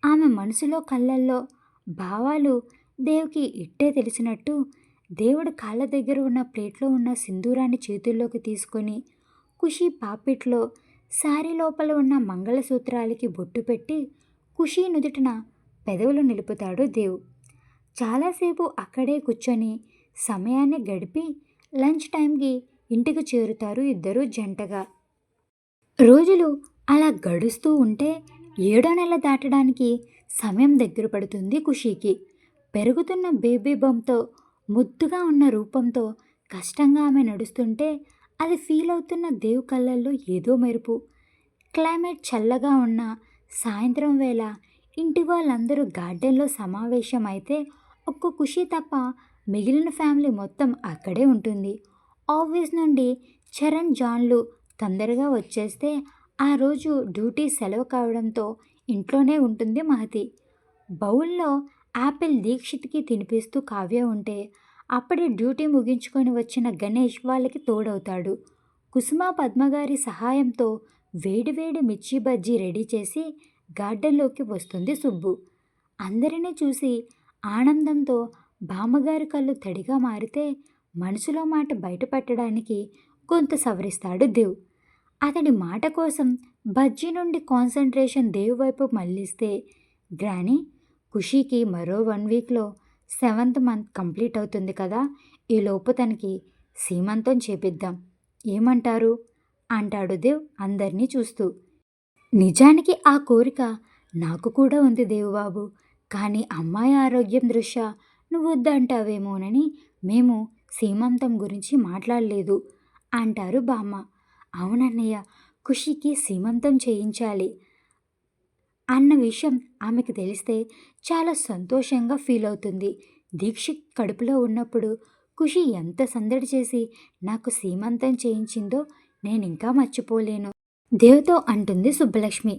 [SPEAKER 1] ఆమె మనసులో కళ్ళల్లో భావాలు దేవుకి ఇట్టే తెలిసినట్టు దేవుడి కాళ్ళ దగ్గర ఉన్న ప్లేట్లో ఉన్న సింధూరాన్ని చేతుల్లోకి తీసుకొని ఖుషి పాపిట్లో శారీ లోపల ఉన్న మంగళసూత్రాలకి బొట్టు పెట్టి ఖుషి నుదుటిన పెదవులు నిలుపుతాడు దేవ్. చాలాసేపు అక్కడే కూర్చొని సమయాన్ని గడిపి లంచ్ టైంకి ఇంటికి చేరుతారు ఇద్దరు జంటగా. రోజులు అలా గడుస్తూ ఉంటే 7వ నెల దాటడానికి సమయం దగ్గర పడుతుంది ఖుషీకి. పెరుగుతున్న బేబీ బంప్తో ముద్దుగా ఉన్న రూపంతో కష్టంగా ఆమె నడుస్తుంటే అది ఫీల్ అవుతున్న దేవ్ కళ్ళల్లో ఏదో మెరుపు. క్లైమేట్ చల్లగా ఉన్న సాయంత్రం వేళ ఇంటి వాళ్ళందరూ గార్డెన్లో సమావేశం అయితే ఒక్క ఖుషి తప్ప మిగిలిన ఫ్యామిలీ మొత్తం అక్కడే ఉంటుంది. ఆఫీస్ నుండి చరణ్ జాన్లు తొందరగా వచ్చేస్తే ఆ రోజు డ్యూటీ సెలవు కావడంతో ఇంట్లోనే ఉంటుంది మహతి. బౌల్లో యాపిల్ దీక్షిత్కి తినిపిస్తూ కావ్య ఉంటే అప్పుడే డ్యూటీ ముగించుకొని వచ్చిన గణేష్ వాళ్ళకి తోడవుతాడు. కుసుమ పద్మగారి సహాయంతో వేడివేడి మిర్చి బజ్జీ రెడీ చేసి గార్డెన్లోకి వస్తుంది సుబ్బు. అందరినీ చూసి ఆనందంతో బామ్మగారి కళ్ళు తడిగా మారితే మనసులో మాట బయటపెట్టడానికి గొంతు సవరిస్తాడు దేవ్. అతడి మాట కోసం బజ్జీ నుండి కాన్సన్ట్రేషన్ దేవ్ వైపు మళ్ళిస్తే, గ్రానీ ఖుషీకి మరో 1 వీక్లో 7th మంత్ కంప్లీట్ అవుతుంది కదా, ఈలోపు తనకి సీమంతం చేపిద్దాం, ఏమంటారు అంటాడు దేవ్ అందరినీ చూస్తూ. నిజానికి ఆ కోరిక నాకు కూడా ఉంది దేవుబాబు, కానీ అమ్మాయి ఆరోగ్యం దృష్ట్యా నువ్వు వద్దంటావేమోనని మేము సీమంతం గురించి మాట్లాడలేదు అంటారు బామ్మ. అవునన్నయ్య, ఖుషీకి సీమంతం చేయించాలి అన్న విషయం ఆమెకు తెలిస్తే చాలా సంతోషంగా ఫీల్ అవుతుంది. దీక్షిత్ కడుపులో ఉన్నప్పుడు ఖుషి ఎంత సందడి చేసి నాకు సీమంతం చేయించిందో నేను ఇంకా మర్చిపోలేను దేవ్తో అంటుంది సుబ్బలక్ష్మి.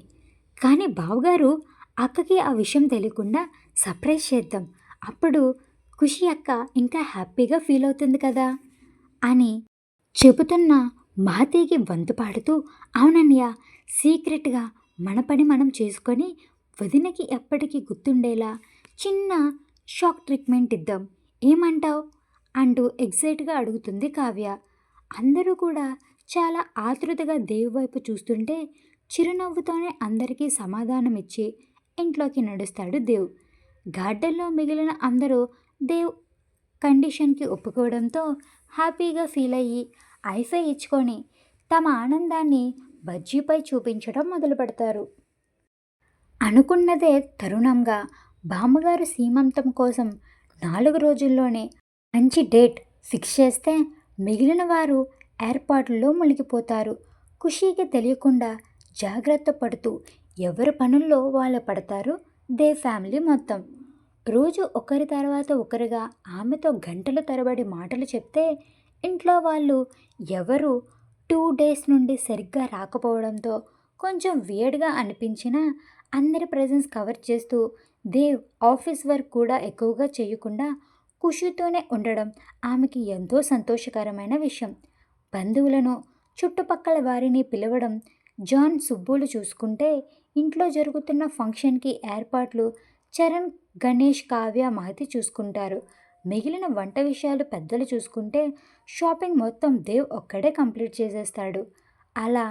[SPEAKER 1] కానీ బావగారు, అక్కకి ఆ విషయం తెలియకుండా సర్ప్రైజ్ చేద్దాం, అప్పుడు ఖుషి అక్క ఇంకా హ్యాపీగా ఫీల్ అవుతుంది కదా అని చెబుతున్న మహతీకి వంతు పాడుతూ, అవునన్నయ్య, సీక్రెట్గా మన పని మనం చేసుకొని వదినకి ఎప్పటికీ గుర్తుండేలా చిన్న షాక్ ట్రీట్మెంట్ ఇద్దాం, ఏమంటావ్ అంటూ ఎగ్జైట్గా అడుగుతుంది కావ్య. అందరూ కూడా చాలా ఆతృతగా దేవ్ వైపు చూస్తుంటే చిరునవ్వుతోనే అందరికీ సమాధానం ఇచ్చి ఇంట్లోకి నడుస్తాడు దేవ్. గార్డెన్లో మిగిలిన అందరూ దేవ్ కండిషన్కి ఒప్పుకోవడంతో హ్యాపీగా ఫీల్ అయ్యి ఐఫై ఇచ్చుకొని తమ ఆనందాన్ని బజ్జీపై చూపించడం మొదలు పెడతారు. అనుకున్నదే తరుణంగా బామ్మగారు సీమంతం కోసం 4 రోజుల్లోనే మంచి డేట్ ఫిక్స్ చేస్తే మిగిలిన వారు ఏర్పాట్లలో మునిగిపోతారు. ఖుషీకి తెలియకుండా జాగ్రత్త పడుతూ ఎవరి పనుల్లో వాళ్ళు పడతారు దేవ్ ఫ్యామిలీ మొత్తం. రోజు ఒకరి తర్వాత ఒకరుగా ఆమెతో గంటల తరబడి మాటలు చెప్తే ఇంట్లో వాళ్ళు ఎవరు 2 డేస్ నుండి సరిగ్గా రాకపోవడంతో కొంచెం వియర్డ్గా అనిపించినా అందరి ప్రెజెన్స్ కవర్ చేస్తూ దేవ్ ఆఫీస్ వర్క్ కూడా ఎక్కువగా చేయకుండా ఖుషీతోనే ఉండడం ఆమెకి ఎంతో సంతోషకరమైన విషయం. బంధువులను చుట్టుపక్కల వారిని పిలవడం జాన్ సుబ్బులు చూసుకుంటే ఇంట్లో జరుగుతున్న ఫంక్షన్కి ఏర్పాట్లు చరణ్, గణేష్, కావ్య, మహతి చూసుకుంటారు. మిగిలిన వంట విషయాలు పెద్దలు చూసుకుంటే షాపింగ్ మొత్తం దేవ్ ఒక్కడే కంప్లీట్ చేసేస్తాడు. అలా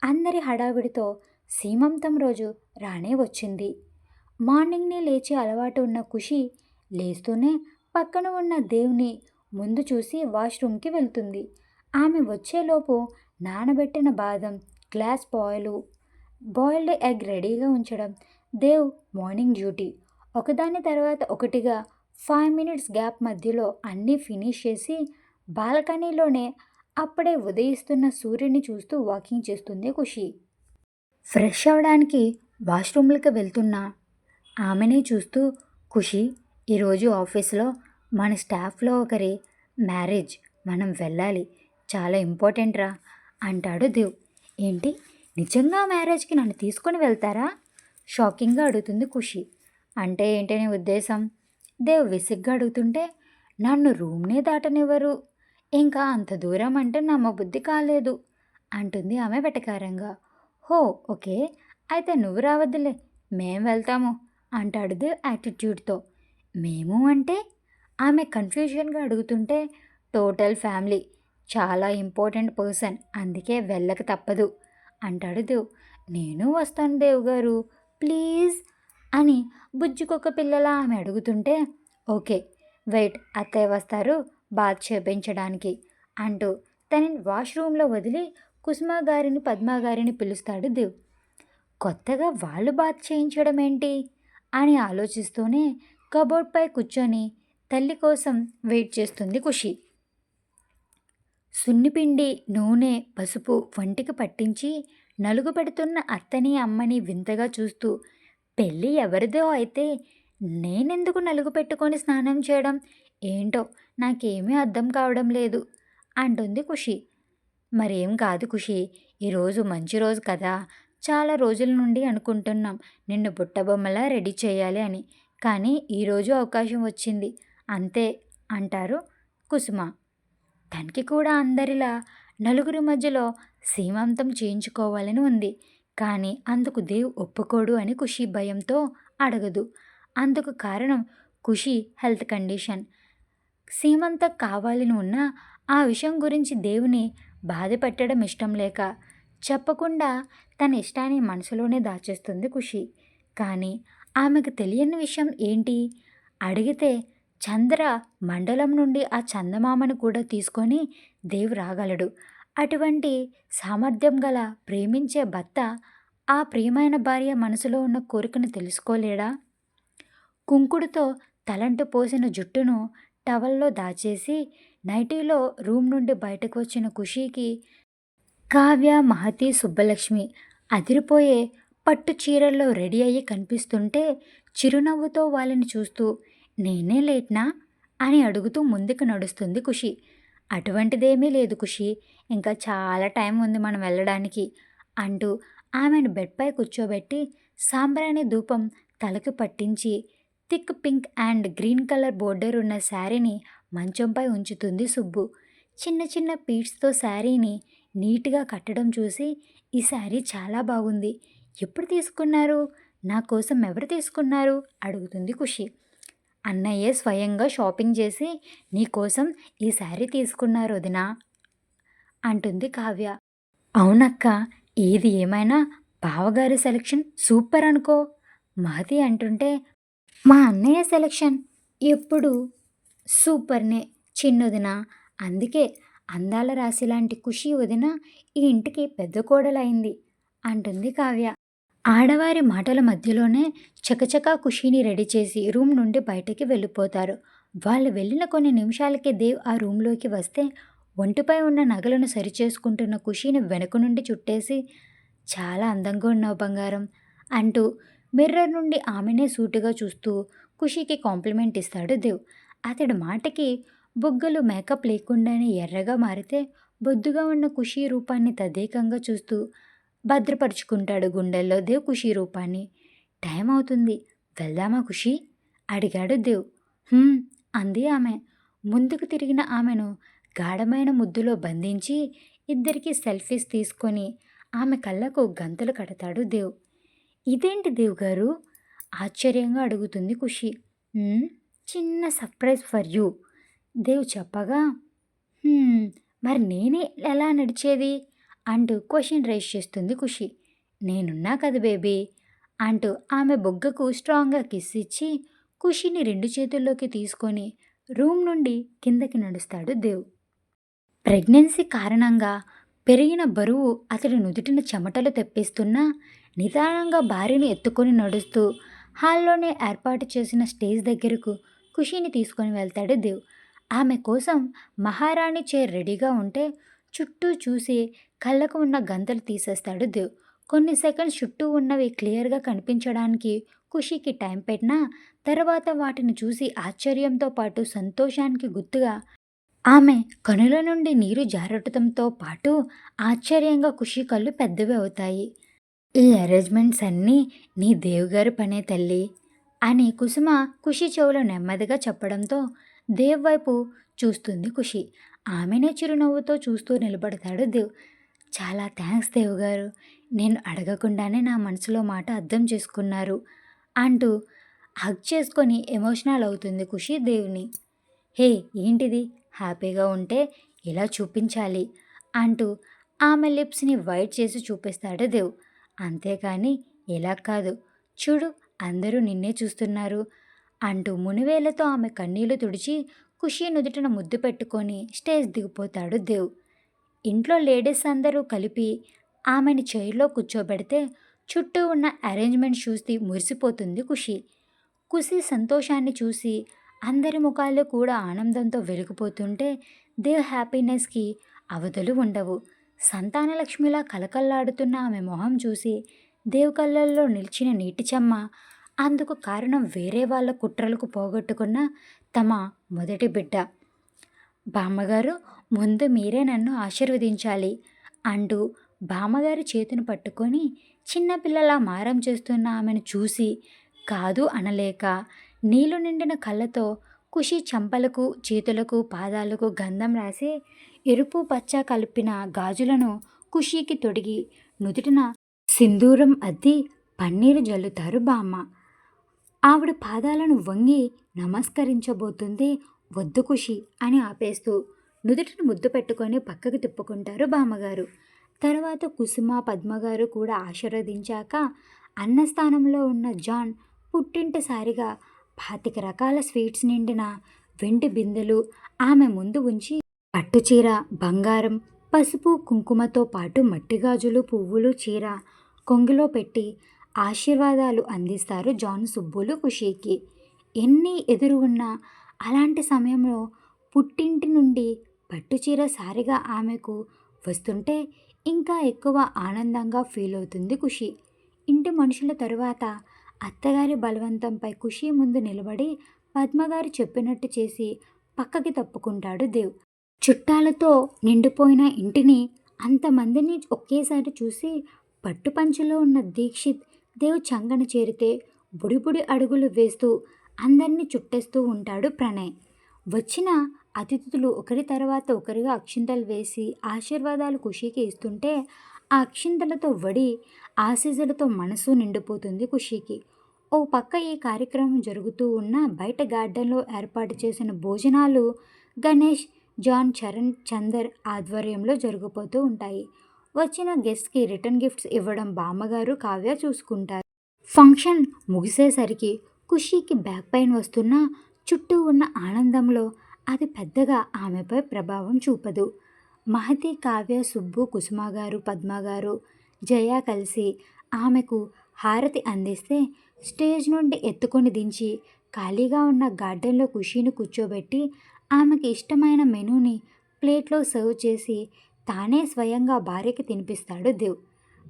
[SPEAKER 1] అందరి హడావిడితో సీమంతం రోజు రానే వచ్చింది. మార్నింగ్ని లేచి అలవాటు ఉన్న ఖుషి లేస్తూనే పక్కన ఉన్న దేవుని ముందు చూసి వాష్రూమ్కి వెళ్తుంది. ఆమె వచ్చేలోపు నానబెట్టిన బాదం, గ్లాస్ పాలు, బాయిల్డ్ ఎగ్ రెడీగా ఉంచడం దేవ్ మార్నింగ్ డ్యూటీ. ఒకదాని తర్వాత ఒకటిగా 5 మినిట్స్ గ్యాప్ మధ్యలో అన్నీ ఫినిష్ చేసి బాల్కనీలోనే అప్పుడే ఉదయిస్తున్న సూర్యుని చూస్తూ వాకింగ్ చేస్తుంది ఖుషి. ఫ్రెష్ అవడానికి వాష్రూమ్లకు వెళ్తున్న ఆమెనే చూస్తూ, ఖుషి, ఈరోజు ఆఫీస్లో మన స్టాఫ్లో ఒకరి మ్యారేజ్, మనం వెళ్ళాలి, చాలా ఇంపార్టెంట్ రా అంటాడు దేవ్. ఏంటి, నిజంగా మ్యారేజ్కి నన్ను తీసుకొని వెళ్తారా? షాకింగ్గా అడుగుతుంది ఖుషి. అంటే ఏంటి నీ ఉద్దేశం? దేవ్ విసిగ్గా అడుగుతుంటే, నన్ను రూమ్నే దాటనివ్వరు, ఇంకా అంత దూరం అంటే నమ్మబుద్ధి కాలేదు అంటుంది ఆమె వెటకారంగా. హో ఓకే, అయితే నువ్వు రావద్దులే, మేం వెళ్తాము అంటాడు దేవ్ యాటిట్యూడ్తో. మేము అంటే? ఆమె కన్ఫ్యూజన్గా అడుగుతుంటే, టోటల్ ఫ్యామిలీ, చాలా ఇంపార్టెంట్ పర్సన్, అందుకే వెళ్ళక తప్పదు అంటాడు దేవ్. నేను వస్తాను దేవ్ గారు, ప్లీజ్ అని బుజ్జుకొక పిల్లలా ఆమె అడుగుతుంటే, ఓకే వెయిట్, అత్తయ్య వస్తారు బాత్ చేపించడానికి అంటూ తనని వాష్రూమ్లో వదిలి కుసుమ గారిని, పద్మ గారిని పిలుస్తాడు దేవ్. కొత్తగా వాళ్ళు బాత్ చేయించడం ఏంటి అని ఆలోచిస్తూనే కబోర్డ్పై కూర్చొని తల్లి కోసం వెయిట్ చేస్తుంది ఖుషి. సున్నిపిండి, నూనె, పసుపు వంటికి పట్టించి నలుగు పెడుతున్న అత్తని, అమ్మని వింతగా చూస్తూ, పెళ్ళి ఎవరిదో అయితే నేనెందుకు నలుగు పెట్టుకొని స్నానం చేయడం ఏంటో నాకేమీ అర్థం కావడం లేదు అంటుంది ఖుషి. మరేం కాదు ఖుషి, ఈరోజు మంచి రోజు కదా, చాలా రోజుల నుండి అనుకుంటున్నాం నిన్ను బుట్టబొమ్మలా రెడీ చేయాలి అని, కానీ ఈరోజు అవకాశం వచ్చింది అంతే అంటారు కుసుమ. తనకి కూడా అందరిలా నలుగురి మధ్యలో సీమంతం చేయించుకోవాలని ఉంది, కానీ అందుకు దేవ్ ఒప్పుకోడు అని ఖుషి భయంతో అడగదు. అందుకు కారణం ఖుషి హెల్త్ కండిషన్. సీమంతం కావాలని ఉన్నా ఆ విషయం గురించి దేవుని బాధ పెట్టడం ఇష్టం లేక చెప్పకుండా తన ఇష్టాన్ని మనసులోనే దాచేస్తుంది ఖుషి. కానీ ఆమెకు తెలియని విషయం ఏంటి, అడిగితే చంద్ర మండలం నుండి ఆ చందమామను కూడా తీసుకొని దేవ్ రాగలడు. అటువంటి సామర్థ్యం గల ప్రేమించే భర్త ఆ ప్రియమైన భార్య మనసులో ఉన్న కోరికను తెలుసుకోలేడా? కుంకుడుతో తలంటు పోసిన జుట్టును టవల్లో దాచేసి నైటీలో రూమ్ నుండి బయటకు వచ్చిన ఖుషీకి కావ్య, మహతి, సుబ్బలక్ష్మి అదిరిపోయే పట్టు చీరల్లో రెడీ అయ్యి కనిపిస్తుంటే చిరునవ్వుతో వాళ్ళని చూస్తూ, నేనే లేట్నా అని అడుగుతూ ముందుకు నడుస్తుంది ఖుషి. అటువంటిదేమీ లేదు ఖుషి, ఇంకా చాలా టైం ఉంది మనం వెళ్ళడానికి అంటూ ఆమెను బెడ్పై కూర్చోబెట్టి సాంబ్రాణి ధూపం తలకు పట్టించి thick pink and green colour border ఉన్న శారీని మంచంపై ఉంచుతుంది సుబ్బు. చిన్న చిన్న పీట్స్తో శారీని నీట్గా కట్టడం చూసి, ఈ శారీ చాలా బాగుంది, ఎప్పుడు తీసుకున్నారు, నా కోసం ఎవరు తీసుకున్నారు అడుగుతుంది ఖుషి. అన్నయ్యే స్వయంగా షాపింగ్ చేసి నీకోసం ఈ శారీ తీసుకున్నారు వదినా అంటుంది కావ్య. అవునక్క, ఏది ఏమైనా బావగారి సెలక్షన్ సూపర్ అనుకో మహతి అంటుంటే, మా అన్నయ్య సెలక్షన్ ఎప్పుడు సూపర్నే చిన్నొదిన. అందుకే అందాల రాశి లాంటి ఖుషి వదిన ఈ ఇంటికి పెద్ద కోడలైంది అంటుంది కావ్య. ఆడవారి మాటల మధ్యలోనే చకచకా ఖుషీని రెడీ చేసి రూమ్ నుండి బయటికి వెళ్ళిపోతారు. వాళ్ళు వెళ్ళిన కొన్ని నిమిషాలకే దేవ్ ఆ రూంలోకి వస్తే ఒంటిపై ఉన్న నగలను సరిచేసుకుంటున్న ఖుషీని వెనుక నుండి చుట్టేసి, చాలా అందంగా ఉన్నావు బంగారం అంటూ మిర్రర్ నుండి ఆమెనే సూటిగా చూస్తూ ఖుషీకి కాంప్లిమెంట్ ఇస్తాడు దేవ్. అతడి మాటకి బుగ్గలు మేకప్ లేకుండానే ఎర్రగా మారితే బొద్దుగా ఉన్న ఖుషీ రూపాన్ని తదేకంగా చూస్తూ భద్రపరుచుకుంటాడు గుండెల్లో దేవ్ ఖుషీ రూపాన్ని. టైం అవుతుంది, వెళ్దామా ఖుషీ అడిగాడు దేవ్. "హుం" అంది ఆమె. ముందుకు తిరిగిన ఆమెను గాఢమైన ముద్దులో బంధించి ఇద్దరికీ సెల్ఫీస్ తీసుకొని ఆమె కళ్ళకు గంతులు కడతాడు దేవ్. ఇదేంటి దేవ్ గారు ఆశ్చర్యంగా అడుగుతుంది ఖుషి. "ఉమ్, చిన్న సర్ప్రైజ్ ఫర్ యూ" దేవ్ చెప్పగా, "హ్మ్, మరి నేనే ఎలా నడిచేది" అంటూ క్వశ్చన్ రైజ్ చేస్తుంది ఖుషి. "నేనున్నా కదా బేబీ" అంటూ ఆమె బొగ్గకు స్ట్రాంగ్గా కిస్ ఇచ్చి ఖుషిని రెండు చేతుల్లోకి తీసుకొని రూమ్ నుండి కిందకి నడుస్తాడు దేవ్. ప్రెగ్నెన్సీ కారణంగా పెరిగిన బరువు అతడి నుదుటిన చెమటలు తెప్పిస్తున్నా నిదానంగా భార్యను ఎత్తుకొని నడుస్తూ హాల్లోనే ఏర్పాటు చేసిన స్టేజ్ దగ్గరకు ఖుషిని తీసుకొని వెళ్తాడు దేవ్. ఆమె కోసం మహారాణి చైర్ రెడీగా ఉంటే చుట్టూ చూసి కళ్ళకు ఉన్న గంతలు తీసేస్తాడు దేవ్. కొన్ని సెకండ్స్ చుట్టూ ఉన్నవి క్లియర్గా కనిపించడానికి ఖుషికి టైం పెట్టినా తర్వాత వాటిని చూసి ఆశ్చర్యంతో పాటు సంతోషానికి గుర్తుగా ఆమె కనుల నుండి నీరు జారటంతో పాటు ఆశ్చర్యంగా ఖుషి కళ్ళు పెద్దవి అవుతాయి. "ఈ అరేంజ్మెంట్స్ అన్నీ నీ దేవుగారి పనే తల్లి" అని కుసుమ ఖుషి చెవులో నెమ్మదిగా చెప్పడంతో దేవ్ వైపు చూస్తుంది ఖుషి. ఆమెనే చిరునవ్వుతో చూస్తూ నిలబడతాడు దేవ్. "చాలా థ్యాంక్స్ దేవుగారు, నేను అడగకుండానే నా మనసులో మాట అర్థం చేసుకున్నారు" అంటూ హగ్ చేసుకొని ఎమోషనల్ అవుతుంది ఖుషి దేవుని. "హే ఏంటిది, హ్యాపీగా ఉంటే ఇలా చూపించాలి" అంటూ ఆమె లిప్స్ని వైట్ చేసి చూపిస్తాడు దేవ్. "అంతేకాని ఇలా కాదు, చూడు అందరూ నిన్నే చూస్తున్నారు" అంటూ మునివేలతో ఆమె కన్నీళ్లు తుడిచి ఖుషి నుదుటిన ముద్దు పెట్టుకొని స్టేజ్ దిగిపోతాడు దేవ్. ఇంట్లో లేడీస్ అందరూ కలిపి ఆమెని చైర్లో కూర్చోబెడితే చుట్టూ ఉన్న అరేంజ్మెంట్ చూసి మురిసిపోతుంది ఖుషి. ఖుషి సంతోషాన్ని చూసి అందరి ముఖాలు కూడా ఆనందంతో వెలిగిపోతుంటే దేవ్ హ్యాపీనెస్కి అవధులు ఉండవు. సంతానలక్ష్మిలా కలకల్లాడుతున్న ఆమె మొహం చూసి దేవ్ కళ్ళల్లో నిలిచిన నీటి చెమ్మ, అందుకు కారణం వేరే వాళ్ళ కుట్రలకు పోగొట్టుకున్న తమ మొదటి బిడ్డ. "బామ్మగారు, ముందు మీరే నన్ను ఆశీర్వదించాలి" అంటూ బామ్మగారి చేతిని పట్టుకొని చిన్నపిల్లలా మారం చేస్తున్న ఆమెను చూసి కాదు అనలేక నీళ్లు నిండిన కళ్ళతో ఖుషి చెంపలకు చేతులకు పాదాలకు గంధం రాసి ఎరుపు పచ్చ కలిపిన గాజులను ఖుషీకి తొడిగి నుదుటిన సింధూరం అద్ది పన్నీరు జల్లుతారు బామ్మ. ఆవిడ పాదాలను వంగి నమస్కరించబోతుంది. "వద్దు ఖుషి" అని ఆపేస్తూ నుదుటిని ముద్దు పెట్టుకొని పక్కకు తిప్పుకుంటారు బామ్మగారు. తర్వాత కుసుమ పద్మగారు కూడా ఆశీర్వదించాక అన్నస్థానంలో ఉన్న జాన్ పుట్టింటి సారిగా 25 రకాల స్వీట్స్ నిండిన వెండి బిందెలు ఆమె ముందు ఉంచి పట్టుచీర, బంగారం, పసుపు కుంకుమతో పాటు మట్టిగాజులు, పువ్వులు, చీర కొంగులో పెట్టి ఆశీర్వాదాలు అందిస్తారు జాన్, సుబ్బులు ఖుషీకి. ఎన్ని ఎదురు ఉన్నా అలాంటి సమయంలో పుట్టింటి నుండి పట్టుచీర సారిగా ఆమెకు వస్తుంటే ఇంకా ఎక్కువ ఆనందంగా ఫీల్ అవుతుంది ఖుషి. ఇంటి మనుషుల తరువాత అత్తగారి బలవంతంపై ఖుషి ముందు నిలబడి పద్మగారు చెప్పినట్టు చేసి పక్కకి తప్పుకుంటాడు దేవ్. చుట్టాలతో నిండిపోయిన ఇంటిని, అంతమందిని ఒకేసారి చూసి పట్టుపంచలో ఉన్న దీక్షిత్ దేవ్ చంగన చేరితే బుడిబుడి అడుగులు వేస్తూ అందరినీ చుట్టేస్తూ ఉంటాడు ప్రణయ్. వచ్చిన అతిథులు ఒకరి తర్వాత ఒకరిగా అక్షింతలు వేసి ఆశీర్వాదాలు ఖుషీకి ఇస్తుంటే ఆ అక్షింతలతో వడి ఆశీస్సులతో మనసు నిండిపోతుంది ఖుషీకి. ఓ పక్క ఈ కార్యక్రమం జరుగుతూ ఉన్న బయట గార్డెన్‌లో ఏర్పాటు చేసిన భోజనాలు గణేష్, జాన్, చరణ్, చందర్ ఆధ్వర్యంలో జరిగిపోతూ ఉంటాయి. వచ్చిన గెస్ట్‌కి రిటర్న్ గిఫ్ట్స్ ఇవ్వడం బామ్మగారు, కావ్య చూసుకుంటారు. ఫంక్షన్ ముగిసేసరికి ఖుషీకి బ్యాక్ పెయిన్ వస్తున్నా చుట్టూ ఉన్న ఆనందంలో అది పెద్దగా ఆమెపై ప్రభావం చూపదు. మహతి, కావ్య, సుబ్బు, కుసుమ గారు, పద్మ గారు, జయ కలిసి ఆమెకు హారతి అందిస్తే స్టేజ్ నుండి ఎత్తుకొని దించి ఖాళీగా ఉన్న గార్డెన్లో ఖుషీని కూర్చోబెట్టి ఆమెకి ఇష్టమైన మెనూని ప్లేట్లో సర్వ్ చేసి తానే స్వయంగా భార్యకి తినిపిస్తాడు దేవ్.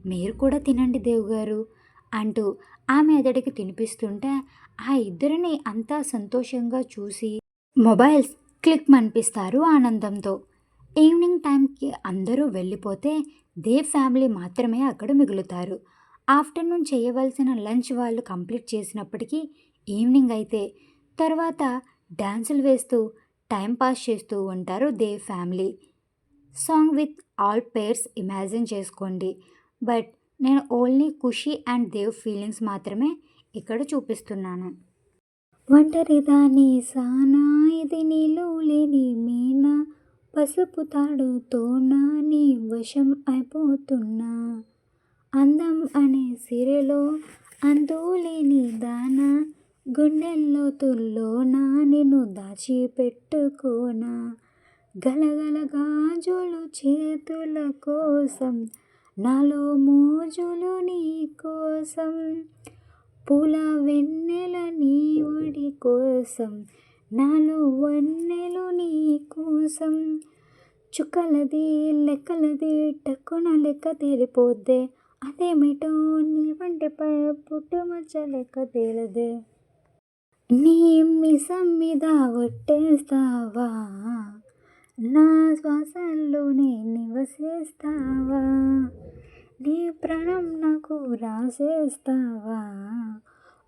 [SPEAKER 1] మీరు కూడా తినండి దేవ్ గారు అంటూ ఆమె ఎదడికి తినిపిస్తుంటే ఆ ఇద్దరిని అంతా సంతోషంగా చూసి మొబైల్స్ క్లిక్ మనిపిస్తారు ఆనందంతో. ఈవినింగ్ టైంకి అందరూ వెళ్ళిపోతే దేవ్ ఫ్యామిలీ మాత్రమే అక్కడ మిగులుతారు. ఆఫ్టర్నూన్ చేయవలసిన లంచ్ వాళ్ళు కంప్లీట్ చేసినప్పటికీ ఈవినింగ్ అయితే తర్వాత డ్యాన్సులు వేస్తూ టైం పాస్ చేస్తూ ఉంటారు Dev family. Song with all pairs imagine చేసుకోండి. బట్ నేను only Khushi and Dev feelings మాత్రమే ఇక్కడ చూపిస్తున్నాను. ఒంటరిదాని సానా ఇది నీళ్ళు లేని మీనా పసుపు తాడుతో నా నీ వశం అయిపోతున్నా అందం అనే సిరిలో అంతులేని దానా గుండెల్లో తుల్లోనా నిన్ను దాచిపెట్టుకోనా గలగల గాజులు చేతుల కోసం నాలో మోజులు నీ కోసం పూల వెన్నెల నీ ఒడి కోసం నాలో వన్నెలు నీ కోసం చుక్కలది లెక్కలది టక్కున లెక్క తేలిపోద్దే అదేమిటో నీ వంటిపై పుట్టుమచ్చ లెక్క తేలదే నీ మిసం మీద ఒట్టేస్తావా నా శ్వాసల్లోనే నివసిస్తావా నీ ప్రాణం నాకు రాసేస్తావా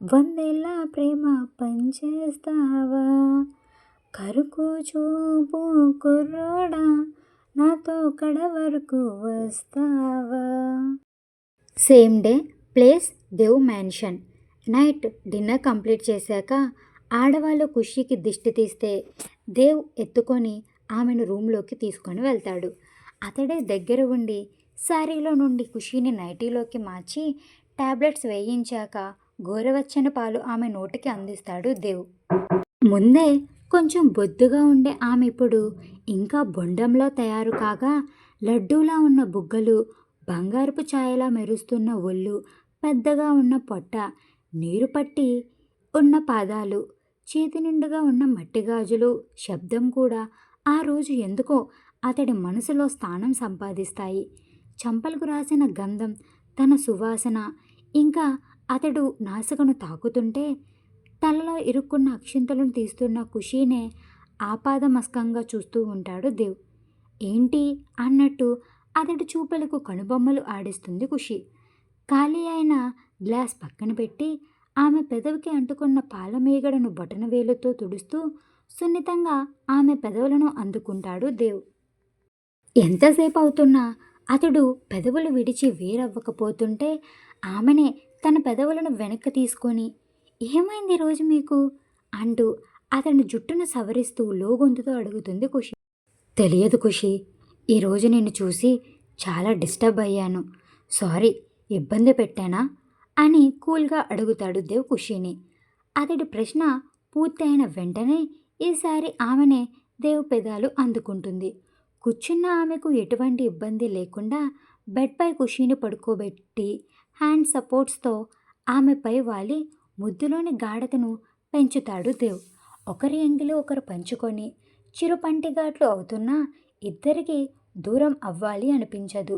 [SPEAKER 1] వందేళ్ళ ప్రేమ పంచేస్తావా కరుకు చూపు కుర్రోడా నాతో కడ వరకు వస్తావా. Same day place Dev mansion. Night dinner complete చేశాక ఆడవాళ్ళు ఖుషీకి దిష్టి తీస్తే దేవ్ ఎత్తుకొని ఆమెను రూమ్లోకి తీసుకొని వెళ్తాడు. అతడే దగ్గర ఉండి శారీలో నుండి ఖుషీని నైటీలోకి మార్చి టాబ్లెట్స్ వేయించాక గోరువెచ్చని పాలు ఆమె నోటికి అందిస్తాడు దేవ్. ముందే కొంచెం బొద్దుగా ఉండే ఆమె ఇప్పుడు ఇంకా బొండంలో తయారు కాగా లడ్డూలా ఉన్న బుగ్గలు, బంగారపు ఛాయలా మెరుస్తున్న ఒళ్ళు, పెద్దగా ఉన్న పొట్ట, నీరు పట్టి ఉన్న పాదాలు, చేతి నిండుగా ఉన్న మట్టి గాజులు, శబ్దం కూడా ఆ రోజు ఎందుకో అతడి మనసులో స్థానం సంపాదిస్తాయి. చంపలకు రాసిన గంధం, తన సువాసన, ఇంకా అతడు నాసికను తాకుతుంటే తలలో ఇరుక్కున్న అక్షింతలను తీస్తున్న ఖుషీనే ఆపాదమస్కంగా చూస్తూ ఉంటాడు దేవ్. ఏంటి అన్నట్టు అతడి చూపులకు కనుబొమ్మలు ఆడిస్తుంది ఖుషి. ఖాళీ అయిన గ్లాస్ పక్కన పెట్టి ఆమె పెదవికి అంటుకున్న పాలమీగడను బొటనవేలుతో తుడుస్తూ సున్నితంగా ఆమె పెదవులను అందుకుంటాడు దేవ్. ఎంతసేపు అవుతున్నా అతడు పెదవులు విడిచి వేరవ్వకపోతుంటే ఆమెనే తన పెదవులను వెనక్కి తీసుకొని ఏమైంది ఈరోజు మీకు అంటూ అతని జుట్టును సవరిస్తూ లోగొంతుతో అడుగుతుంది ఖుషి. తెలియదు ఖుషి, ఈరోజు నిన్ను చూసి చాలా డిస్టర్బ్ అయ్యాను, సారీ ఇబ్బంది పెట్టానా అని కూల్గా అడుగుతాడు దేవ్ ఖుషీని. అతడి ప్రశ్న పూర్తయిన వెంటనే ఈసారి ఆమెనే దేవ్ పెదాలు అందుకుంటుంది. కూర్చున్న ఆమెకు ఎటువంటి ఇబ్బంది లేకుండా బెడ్పై ఖుషీని పడుకోబెట్టి హ్యాండ్ సపోర్ట్స్తో ఆమెపై వాలి ముద్దులోని గాఢతను పెంచుతాడు దేవ్. ఒకరి ఎంగిలి ఒకరు పంచుకొని చిరుపంటిగాట్లు అవుతున్నా ఇద్దరికి దూరం అవ్వాలి అనిపించదు.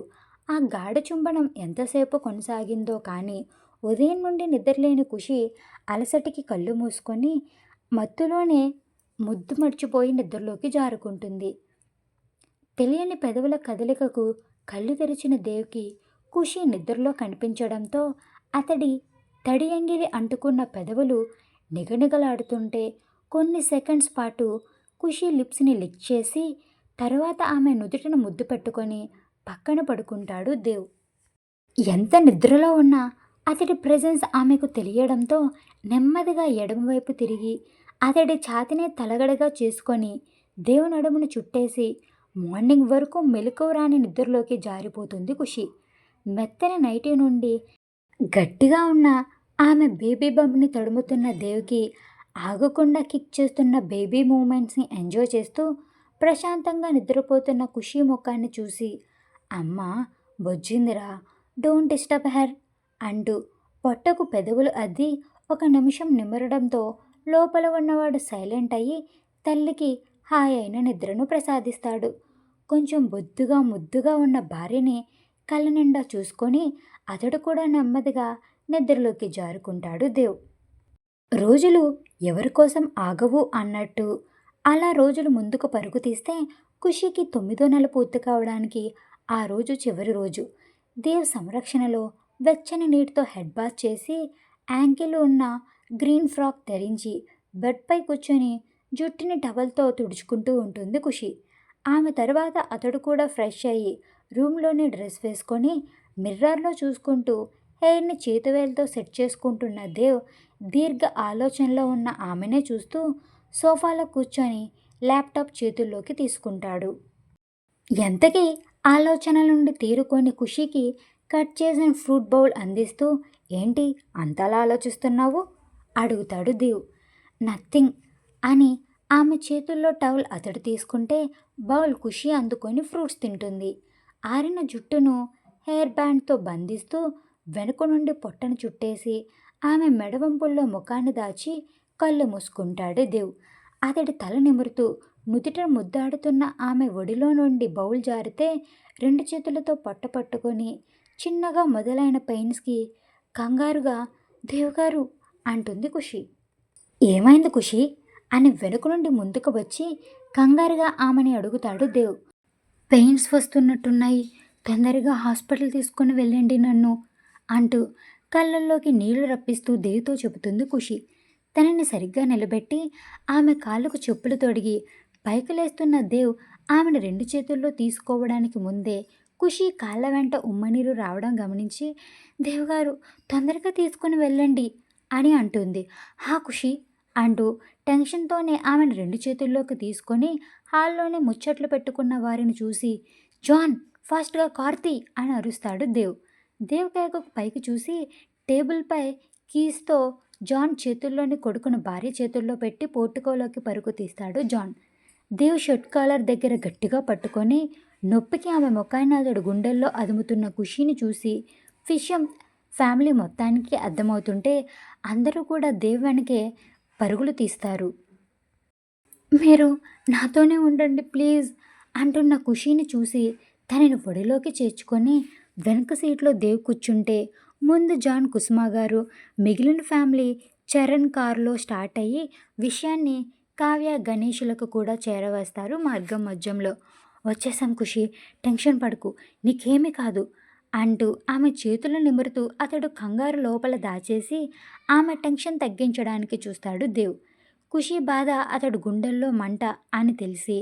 [SPEAKER 1] ఆ గాఢ చుంబనం ఎంతసేపు కొనసాగిందో కానీ ఉదయం నుండి నిద్రలేని ఖుషి అలసటికి కళ్ళు మూసుకొని మత్తులోనే ముద్దు మర్చిపోయి నిద్రలోకి జారుకుంటుంది. తెలియని పెదవుల కదలికకు కళ్ళు తెరిచిన దేవ్కి ఖుషి నిద్రలో కనిపించడంతో అతడి తడి ఎంగిలి అంటుకున్న పెదవులు నిగనిగలాడుతుంటే కొన్ని సెకండ్స్ పాటు ఖుషి లిప్స్ని లిక్ చేసి తర్వాత ఆమె నుదుటిన ముద్దు పెట్టుకొని పక్కన పడుకుంటాడు దేవ్. ఎంత నిద్రలో ఉన్నా అతడి ప్రెజెన్స్ ఆమెకు తెలియడంతో నెమ్మదిగా ఎడమవైపు తిరిగి అతడి ఛాతీని తలగడగా చేసుకొని దేవు నడుమును చుట్టేసి మార్నింగ్ వరకు మెలకువ రాని నిద్రలోకి జారిపోతుంది ఖుషి. మెత్తని నైటీ నుండి గట్టిగా ఉన్న ఆమె బేబీ బంప్ని తడుముతున్న దేవ్కి ఆగకుండా కిక్ చేస్తున్న బేబీ మూమెంట్స్ని ఎంజాయ్ చేస్తూ ప్రశాంతంగా నిద్రపోతున్న ఖుషి ముఖాన్ని చూసి, అమ్మా బొజ్జిందిరా, డోంట్ డిస్టర్బ్ హెర్ అంటూ పొట్టకు పెదవులు అద్ది ఒక నిమిషం నిమరడంతో లోపల ఉన్నవాడు సైలెంట్ అయ్యి తల్లికి హాయ్ అయిన నిద్రను ప్రసాదిస్తాడు. కొంచెం బొద్దుగా ముద్దుగా ఉన్న భార్యని కళ్ళ నిండా చూసుకొని అతడు కూడా నెమ్మదిగా నిద్రలోకి జారుకుంటాడు దేవ్. రోజులు ఎవరి కోసం ఆగవు అన్నట్టు అలా రోజులు ముందుకు పరుగు తీస్తే ఖుషీకి 9వ నెల పూర్తి కావడానికి ఆ రోజు చివరి రోజు. దేవ్ సంరక్షణలో వెచ్చని నీటితో హెడ్ బాత్ చేసి యాంకిల్ ఉన్న గ్రీన్ ఫ్రాక్ ధరించి బెడ్పై కూర్చొని జుట్టుని టవల్తో తుడుచుకుంటూ ఉంటుంది ఖుషి. ఆమె తర్వాత అతడు కూడా ఫ్రెష్ అయ్యి రూమ్లోని డ్రెస్ వేసుకొని మిర్రర్లో చూసుకుంటూ హెయిర్ని చేతివేలతో సెట్ చేసుకుంటున్న దేవ్ దీర్ఘ ఆలోచనలో ఉన్న ఆమెనే చూస్తూ సోఫాలో కూర్చొని ల్యాప్టాప్ చేతుల్లోకి తీసుకుంటాడు. ఎంతకీ ఆలోచనల నుండి తేరుకొని ఖుషీకి కట్ చేసిన ఫ్రూట్ బౌల్ అందిస్తూ, ఏంటి అంతలా ఆలోచిస్తున్నావు అడుగుతాడు దేవ్. నథింగ్ అని ఆమె చేతుల్లో టవల్ అతడు తీసుకుంటే బౌల్ ఖుషి అందుకొని ఫ్రూట్స్ తింటుంది. ఆరిన జుట్టును హెయిర్ బ్యాండ్తో బంధిస్తూ వెనుక నుండి పొట్టను చుట్టేసి ఆమె మెడవంపుల్లో ముఖాన్ని దాచి కళ్ళు మూసుకుంటాడు దేవ్. అతడి తల నిమురుతూ నుదిట ముద్దాడుతున్న ఆమె ఒడిలో నుండి బౌల్ జారితే 2 చేతులతో పొట్ట పట్టుకొని చిన్నగా మొదలైన పెయిన్స్కి కంగారుగా దేవ్గారు అంటుంది ఖుషి. ఏమైంది ఖుషి అని వెనుక నుండి ముందుకు వచ్చి కంగారుగా ఆమెని అడుగుతాడు దేవ్. పెయిన్స్ వస్తున్నట్టున్నాయి, తొందరగా హాస్పిటల్ తీసుకొని వెళ్ళండి నన్ను అంటూ కళ్ళల్లోకి నీళ్లు రప్పిస్తూ దేవ్తో చెబుతుంది ఖుషి. తనని సరిగ్గా నిలబెట్టి ఆమె కాళ్ళకు చెప్పులు తొడిగి పైకి లేస్తున్న దేవ్ ఆమెను 2 చేతుల్లో తీసుకోవడానికి ముందే ఖుషి కాళ్ళ వెంట ఉమ్మనీరు రావడం గమనించి, దేవ్గారు తొందరగా తీసుకుని వెళ్ళండి అని అంటుంది. హా ఖుషి అంటూ టెన్షన్తోనే ఆమెను 2 చేతుల్లోకి తీసుకొని హాల్లోనే ముచ్చట్లు పెట్టుకున్న వారిని చూసి, జాన్ ఫాస్ట్గా కార్తీ అని అరుస్తాడు దేవ్. దేవ్ కేకకు పైకి చూసి టేబుల్పై కీస్తో జాన్ చేతుల్లోని కొడుకును భార్య చేతుల్లో పెట్టి పోర్టుకోలోకి పరుగు తీస్తాడు జాన్. దేవ్ షర్ట్ కాలర్ దగ్గర గట్టిగా పట్టుకొని నొప్పికి ఆమె ముఖాన్ని అతడు గుండెల్లో అదుముతున్న ఖుషీని చూసి విషయం ఫ్యామిలీ మొత్తానికి అర్థమవుతుంటే అందరూ కూడా దేవ్ వెనకే పరుగులు తీస్తారు. మీరు నాతోనే ఉండండి ప్లీజ్ అంటున్న ఖుషీని చూసి తనని ఒడిలోకి చేర్చుకొని వెనక సీట్లో దేవ్ కూర్చుంటే ముందు జాన్, కుసుమ గారు, మిగిలిన ఫ్యామిలీ చరణ్ కారులో స్టార్ట్ అయ్యి విషయాన్ని కావ్య, గణేషులకు కూడా చేరవేస్తారు. మార్గం మధ్యంలో వచ్చేసాం ఖుషి, టెన్షన్ పడకు, నీకేమీ కాదు అంటూ ఆమె చేతులు నిమురుతూ అతడు కంగారు లోపల దాచేసి ఆమె టెన్షన్ తగ్గించడానికి చూస్తాడు దేవ్. ఖుషి బాధ అతడు గుండెల్లో మంట అని తెలిసి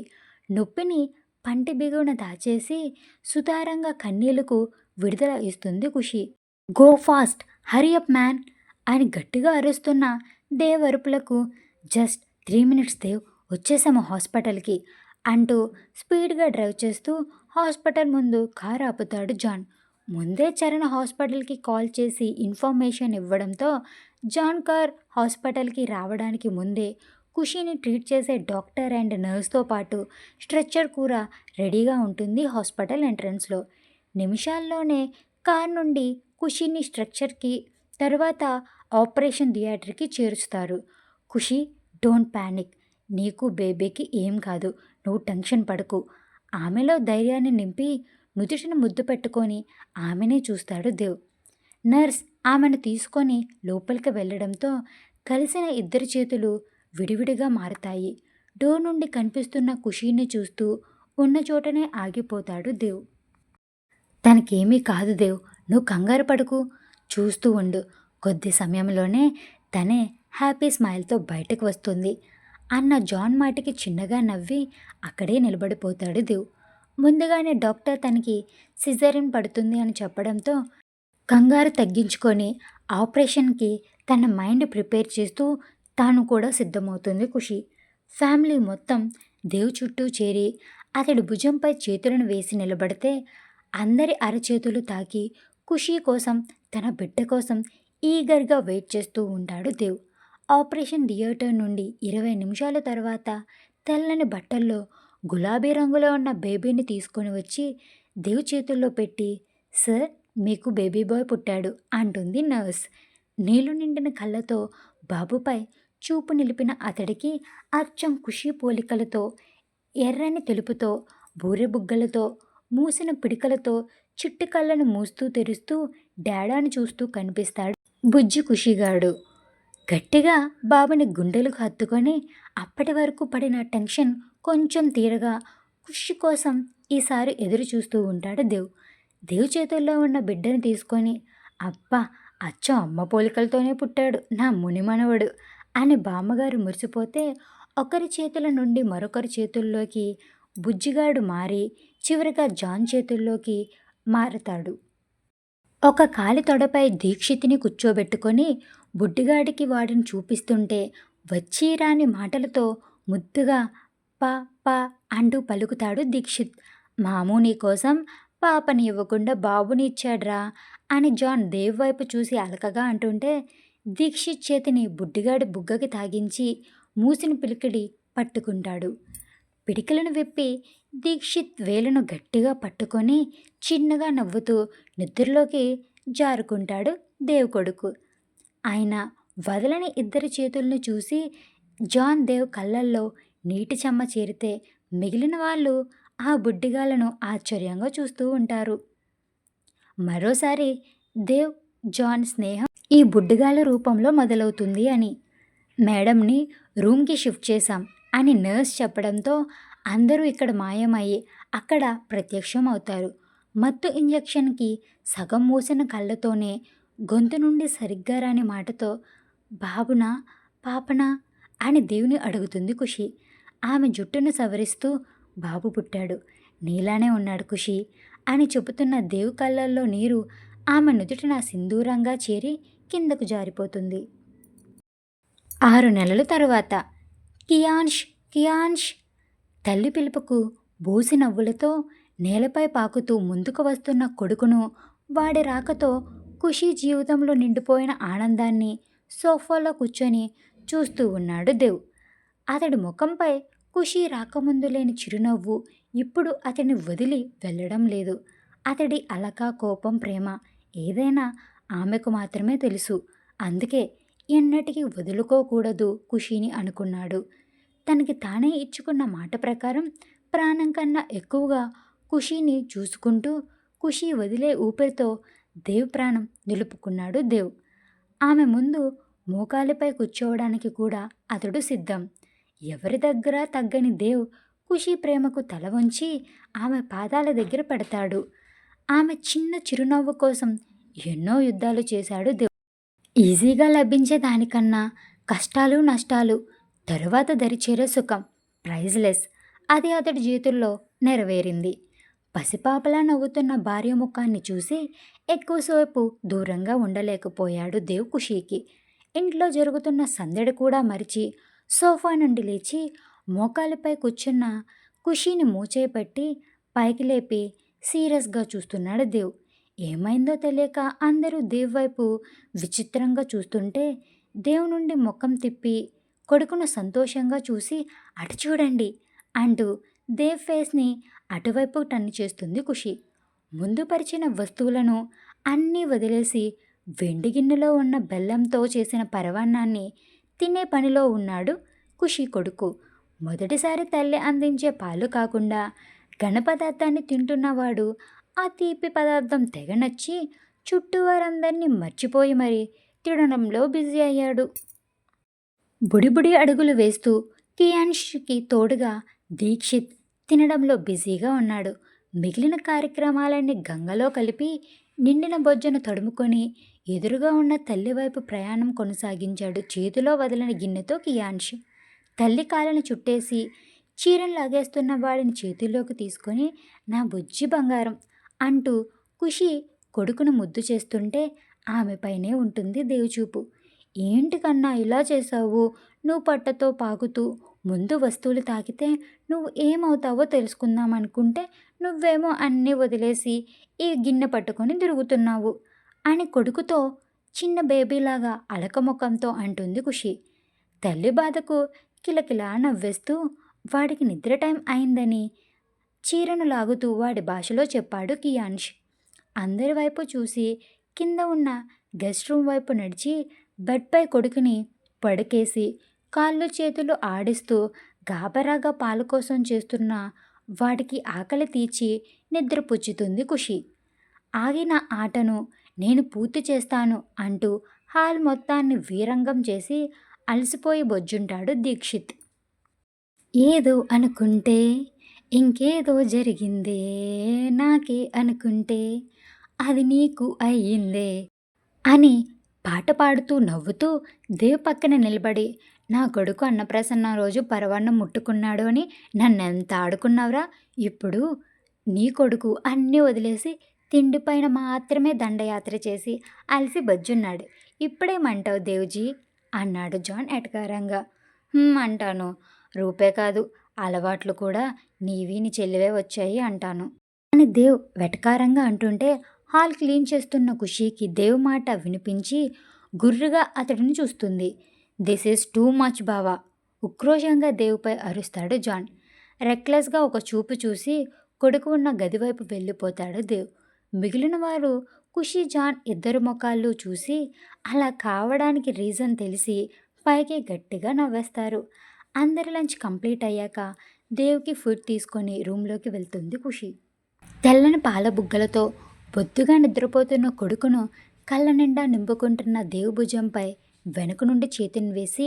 [SPEAKER 1] నొప్పిని పంటి బిగున దాచేసి సుతారంగా కన్నీళ్లకు విడుదల ఇస్తుంది Khushi. Go fast, hurry up man అని గట్టిగా అరుస్తున్న దేవ్ అరుపులకు జస్ట్ 3 minutes దేవ్, వచ్చేసాము హాస్పిటల్కి అంటూ స్పీడ్గా డ్రైవ్ చేస్తూ హాస్పిటల్ ముందు కారు ఆపుతాడు జాన్. ముందే చరణ్ హాస్పిటల్కి కాల్ చేసి ఇన్ఫర్మేషన్ ఇవ్వడంతో జాన్ కార్ హాస్పిటల్కి రావడానికి ముందే ఖుషీని ట్రీట్ చేసే డాక్టర్ అండ్ నర్స్తో పాటు స్ట్రెచ్చర్ కూడా రెడీగా ఉంటుంది హాస్పిటల్ ఎంట్రన్స్లో. నిమిషాల్లోనే కార్ నుండి ఖుషీని స్ట్రక్చర్కి తర్వాత ఆపరేషన్ థియేటర్కి చేరుస్తారు. ఖుషి డోంట్ ప్యానిక్, నీకు బేబీకి ఏం కాదు, నువ్వు టెన్షన్ పడకు ఆమెలో ధైర్యాన్ని నింపి నుదుటిని ముద్దు పెట్టుకొని ఆమెనే చూస్తాడు దేవ్. నర్స్ ఆమెను తీసుకొని లోపలికి వెళ్ళడంతో కలిసిన ఇద్దరి చేతులు విడివిడిగా మారుతాయి. డోర్ నుండి కనిపిస్తున్న ఖుషీని చూస్తూ ఉన్న చోటనే ఆగిపోతాడు దేవ్. తనకేమీ కాదు దేవ్, నువ్వు కంగారు పడకు, చూస్తూ ఉండు, కొద్ది సమయంలోనే తనే హ్యాపీ స్మైల్తో బయటకు వస్తుంది అన్న జాన్ మాటకి చిన్నగా నవ్వి అక్కడే నిలబడిపోతాడు దేవ్. ముందుగానే డాక్టర్ తనకి సిజేరియన్ పడుతుంది అని చెప్పడంతో కంగారు తగ్గించుకొని ఆపరేషన్కి తన మైండ్ ప్రిపేర్ చేస్తూ తాను కూడా సిద్ధమవుతుంది ఖుషి. ఫ్యామిలీ మొత్తం దేవ్ చుట్టూ చేరి అతడి భుజంపై చేతులను వేసి నిలబడితే అందరి అరచేతులు తాకి ఖుషీ కోసం, తన బిడ్డ కోసం ఈగర్గా వెయిట్ చేస్తూ ఉంటాడు దేవ్. ఆపరేషన్ థియేటర్ నుండి 20 నిమిషాల తర్వాత తెల్లని బట్టల్లో గులాబీ రంగులో ఉన్న బేబీని తీసుకొని వచ్చి దేవ్ చేతుల్లో పెట్టి, సార్, మీకు బేబీ బాయ్ పుట్టాడు అంటుంది నర్స్. నీళ్లు నిండిన కళ్ళతో బాబుపై చూపు నిలిపిన అతడికి అచ్చం ఖుషీ పోలికలతో, ఎర్రని తెలుపుతో, బూరెబుగ్గలతో, మూసిన పిడికలతో చిట్టి కళ్ళను మూస్తూ తెరుస్తూ డాడాని చూస్తూ కనిపిస్తాడు బుజ్జి ఖుషిగాడు. గట్టిగా బాబుని గుండెలకు హత్తుకొని అప్పటి వరకు పడిన టెన్షన్ కొంచెం తీరగా ఖుషి కోసం ఈసారి ఎదురు చూస్తూ ఉంటాడు దేవ్. దేవ్ చేతుల్లో ఉన్న బిడ్డను తీసుకొని, అబ్బా, అచ్చం అమ్మ పోలికలతోనే పుట్టాడు నా మునిమనవడు అని బామ్మగారు మురిసిపోతే, ఒకరి చేతుల నుండి మరొకరి చేతుల్లోకి బుజ్జిగాడు మారి చివరిగా జాన్ చేతుల్లోకి మారతాడు. ఒక కాలి తొడపై దీక్షిత్ని కూర్చోబెట్టుకొని బుడ్డిగాడికి వాడిని చూపిస్తుంటే వచ్చి రాని మాటలతో ముద్దుగా పా పా అంటూ పలుకుతాడు దీక్షిత్. మాము నీకోసం పాపని ఇవ్వకుండా బాబుని ఇచ్చాడ్రా అని జాన్ దేవ్ వైపు చూసి అలకగా అంటుంటే దీక్షిత్ చేతిని బుడ్డిగాడి బుగ్గకి తాగించి మూసిన పిలికిడి పట్టుకుంటాడు. పిడికిలను విప్పి దీక్షిత్ వేలును గట్టిగా పట్టుకొని చిన్నగా నవ్వుతూ నిద్రలోకి జారుకుంటాడు దేవ్ కొడుకు. ఆయన వదలని ఇద్దరి చేతుల్ని చూసి జాన్ దేవ్ కళ్ళల్లో నీటి చెమ్మ చేరితే మిగిలిన వాళ్ళు ఆ బుడ్డిగాలను ఆశ్చర్యంగా చూస్తూ ఉంటారు. మరోసారి దేవ్ జాన్ స్నేహం ఈ బుడ్డిగాల రూపంలో మొదలవుతుంది అని. మేడంని రూమ్కి షిఫ్ట్ చేశాం అని నర్స్ చెప్పడంతో అందరూ ఇక్కడ మాయమయ్యి అక్కడ ప్రత్యక్షం అవుతారు. మత్తు ఇంజెక్షన్కి సగం మూసిన కళ్ళతోనే గొంతు నుండి సరిగ్గా రాని మాటతో బాబునా పాపనా అని దేవుని అడుగుతుంది ఖుషి. ఆమె జుట్టును సవరిస్తూ బాబు పుట్టాడు, నీలానే ఉన్నాడు ఖుషి అని చెబుతున్న దేవ్ కళ్ళల్లో నీరు ఆమె నుదుటిన సింధూరంగా చేరి కిందకు జారిపోతుంది. 6 నెలల తరువాత కియాన్ష్ కియాన్ష్ తల్లి పిలుపుకు బూసి నవ్వులతో నేలపై పాకుతూ ముందుకు వస్తున్న కొడుకును, వాడి రాకతో ఖుషి జీవితంలో నిండిపోయిన ఆనందాన్ని సోఫాలో కూర్చొని చూస్తూ ఉన్నాడు దేవ్. అతడి ముఖంపై ఖుషి రాకముందు లేని చిరునవ్వు ఇప్పుడు అతడిని వదిలి వెళ్ళడం లేదు. అతడి అలక, కోపం, ప్రేమ ఏదైనా ఆమెకు మాత్రమే తెలుసు. అందుకే ఎన్నటికీ వదులుకోకూడదు ఖుషిని అనుకున్నాడు. తనకి తానే ఇచ్చుకున్న మాట ప్రకారం ప్రాణం కన్నా ఎక్కువగా ఖుషిని చూసుకుంటూ ఖుషి వదిలే ఊపిరితో దేవ్ ప్రాణం నిలుపుకున్నాడు దేవ్. ఆమె ముందు మోకాలిపై కూర్చోవడానికి కూడా అతడు సిద్ధం. ఎవరి దగ్గర తగ్గని దేవ్ ఖుషి ప్రేమకు తల వంచి ఆమె పాదాల దగ్గర పెడతాడు. ఆమె చిన్న చిరునవ్వు కోసం ఎన్నో యుద్ధాలు చేశాడు దేవ్. ఈజీగా లభించే దానికన్నా కష్టాలు, నష్టాలు, తరువాత దరిచేరే సుఖం ప్రైజ్లెస్. అది అతడి చేతుల్లో నెరవేరింది. పసిపాపలా నవ్వుతున్న భార్య ముఖాన్ని చూసి ఎక్కువసేపు దూరంగా ఉండలేకపోయాడు దేవ్ ఖుషీకి. ఇంట్లో జరుగుతున్న సందడి కూడా మరిచి సోఫా నుండి లేచి మోకాలిపై కూర్చున్న ఖుషీని మూచేయి పట్టి పైకి లేపి సీరియస్గా చూస్తున్నాడు దేవ్. ఏమైందో తెలియక అందరూ దేవ్ వైపు విచిత్రంగా చూస్తుంటే దేవ్ నుండి ముఖం తిప్పి కొడుకును సంతోషంగా చూసి అటు చూడండి అంటూ దేవ్ ఫేస్ని అటువైపు టర్న్ చేస్తుంది ఖుషి. ముందు పరిచిన వస్తువులను అన్నీ వదిలేసి వెండి గిన్నెలో ఉన్న బెల్లంతో చేసిన పరవాన్నాన్ని తినే పనిలో ఉన్నాడు ఖుషి కొడుకు. మొదటిసారి తల్లి అందించే పాలు కాకుండా ఘన పదార్థాన్ని తింటున్నవాడు ఆ తీపి పదార్థం తెగ నచ్చి చుట్టూ వారందరినీ మర్చిపోయి మరీ తినడంలో బిజీ అయ్యాడు. బుడిబుడి అడుగులు వేస్తూ కియాన్ష్కి తోడుగా దీక్షిత్ తినడంలో బిజీగా ఉన్నాడు. మిగిలిన కార్యక్రమాలన్నీ గంగలో కలిపి నిండిన బొజ్జను తడుముకొని ఎదురుగా ఉన్న తల్లి వైపు ప్రయాణం కొనసాగించాడు చేతిలో వదిలిన గిన్నెతో కియాన్ష్. తల్లి కాళ్ళను చుట్టేసి చీరను లాగేస్తున్న వాడిని చేతిలోకి తీసుకొని నా బుజ్జి బంగారం అంటూ ఖుషి కొడుకును ముద్దు చేస్తుంటే ఆమెపైనే ఉంటుంది దేవుచూపు. ఏంటి కన్నా ఇలా చేశావు? నువ్వు పట్టతో పాకుతూ ముందు వస్తువులు తాకితే నువ్వు ఏమవుతావో తెలుసుకుందాం అనుకుంటే నువ్వేమో అన్నీ వదిలేసి ఈ గిన్నె పట్టుకొని తిరుగుతున్నావు అని కొడుకుతో చిన్న బేబీలాగా అలకముఖంతో అంటుంది ఖుషి. తల్లి బాధకు కిలకిలా నవ్వేస్తూ వాడికి నిద్ర టైం అయిందని చీరను లాగుతూ వాడి భాషలో చెప్పాడు కియాన్ష్. అందరి వైపు చూసి కింద ఉన్న గెస్ట్ రూమ్ వైపు నడిచి బెడ్పై కొడుకుని పడకేసి కాళ్ళు చేతులు ఆడిస్తూ గాబరాగా పాలు కోసం చేస్తున్న వాడికి ఆకలి తీర్చి నిద్రపుచ్చుతుంది ఖుషి. ఆగిన ఆటను నేను పూర్తి చేస్తాను అంటూ హాల్ మొత్తాన్ని వీరంగం చేసి అలసిపోయి బొజ్జుంటాడు దీక్షిత్. ఏదో అనుకుంటే ఇంకేదో జరిగిందే, నాకే అనుకుంటే అది నీకు అయ్యిందే అని పాట పాడుతూ నవ్వుతూ దేవ్ పక్కన నిలబడి, నా కొడుకు అన్నప్రసన్న రోజు పరవాన్నం ముట్టుకున్నాడు అని నన్నెంత ఆడుకున్నావురా. ఇప్పుడు నీ కొడుకు అన్నీ వదిలేసి తిండిపైన మాత్రమే దండయాత్ర చేసి అలసి బజ్జున్నాడు. ఇప్పుడేమంటావు దేవ్జీ అన్నాడు జాన్ ఎటకారంగా. అంటాను. రూపే కాదు, అలవాట్లు కూడా నీవి నీ చెల్లివే వచ్చాయి అంటాను అని దేవ్ వెటకారంగా అంటుంటే హాల్ క్లీన్ చేస్తున్న ఖుషీకి దేవ్ మాట వినిపించి గుర్రుగా అతడిని చూస్తుంది. దిస్ ఈజ్ టూ మచ్ బావా, ఉక్రోషంగా దేవుపై అరుస్తాడు జాన్. రెక్లెస్గా ఒక చూపు చూసి కొడుకు ఉన్న గదివైపు వెళ్ళిపోతాడు దేవ్. మిగిలిన వారు ఖుషీ జాన్ ఇద్దరు ముఖాలు చూసి అలా కావడానికి రీజన్ తెలిసి పైకి గట్టిగా నవ్వేస్తారు. అందరి లంచ్ కంప్లీట్ అయ్యాక దేవ్కి ఫుడ్ తీసుకొని రూమ్లోకి వెళ్తుంది ఖుషి. తెల్లని పాల బుగ్గలతో బొద్దుగా నిద్రపోతున్న కొడుకును కళ్ళ నిండా నింపుకుంటున్న దేవ్ భుజంపై వెనుక నుండి చేతిని వేసి,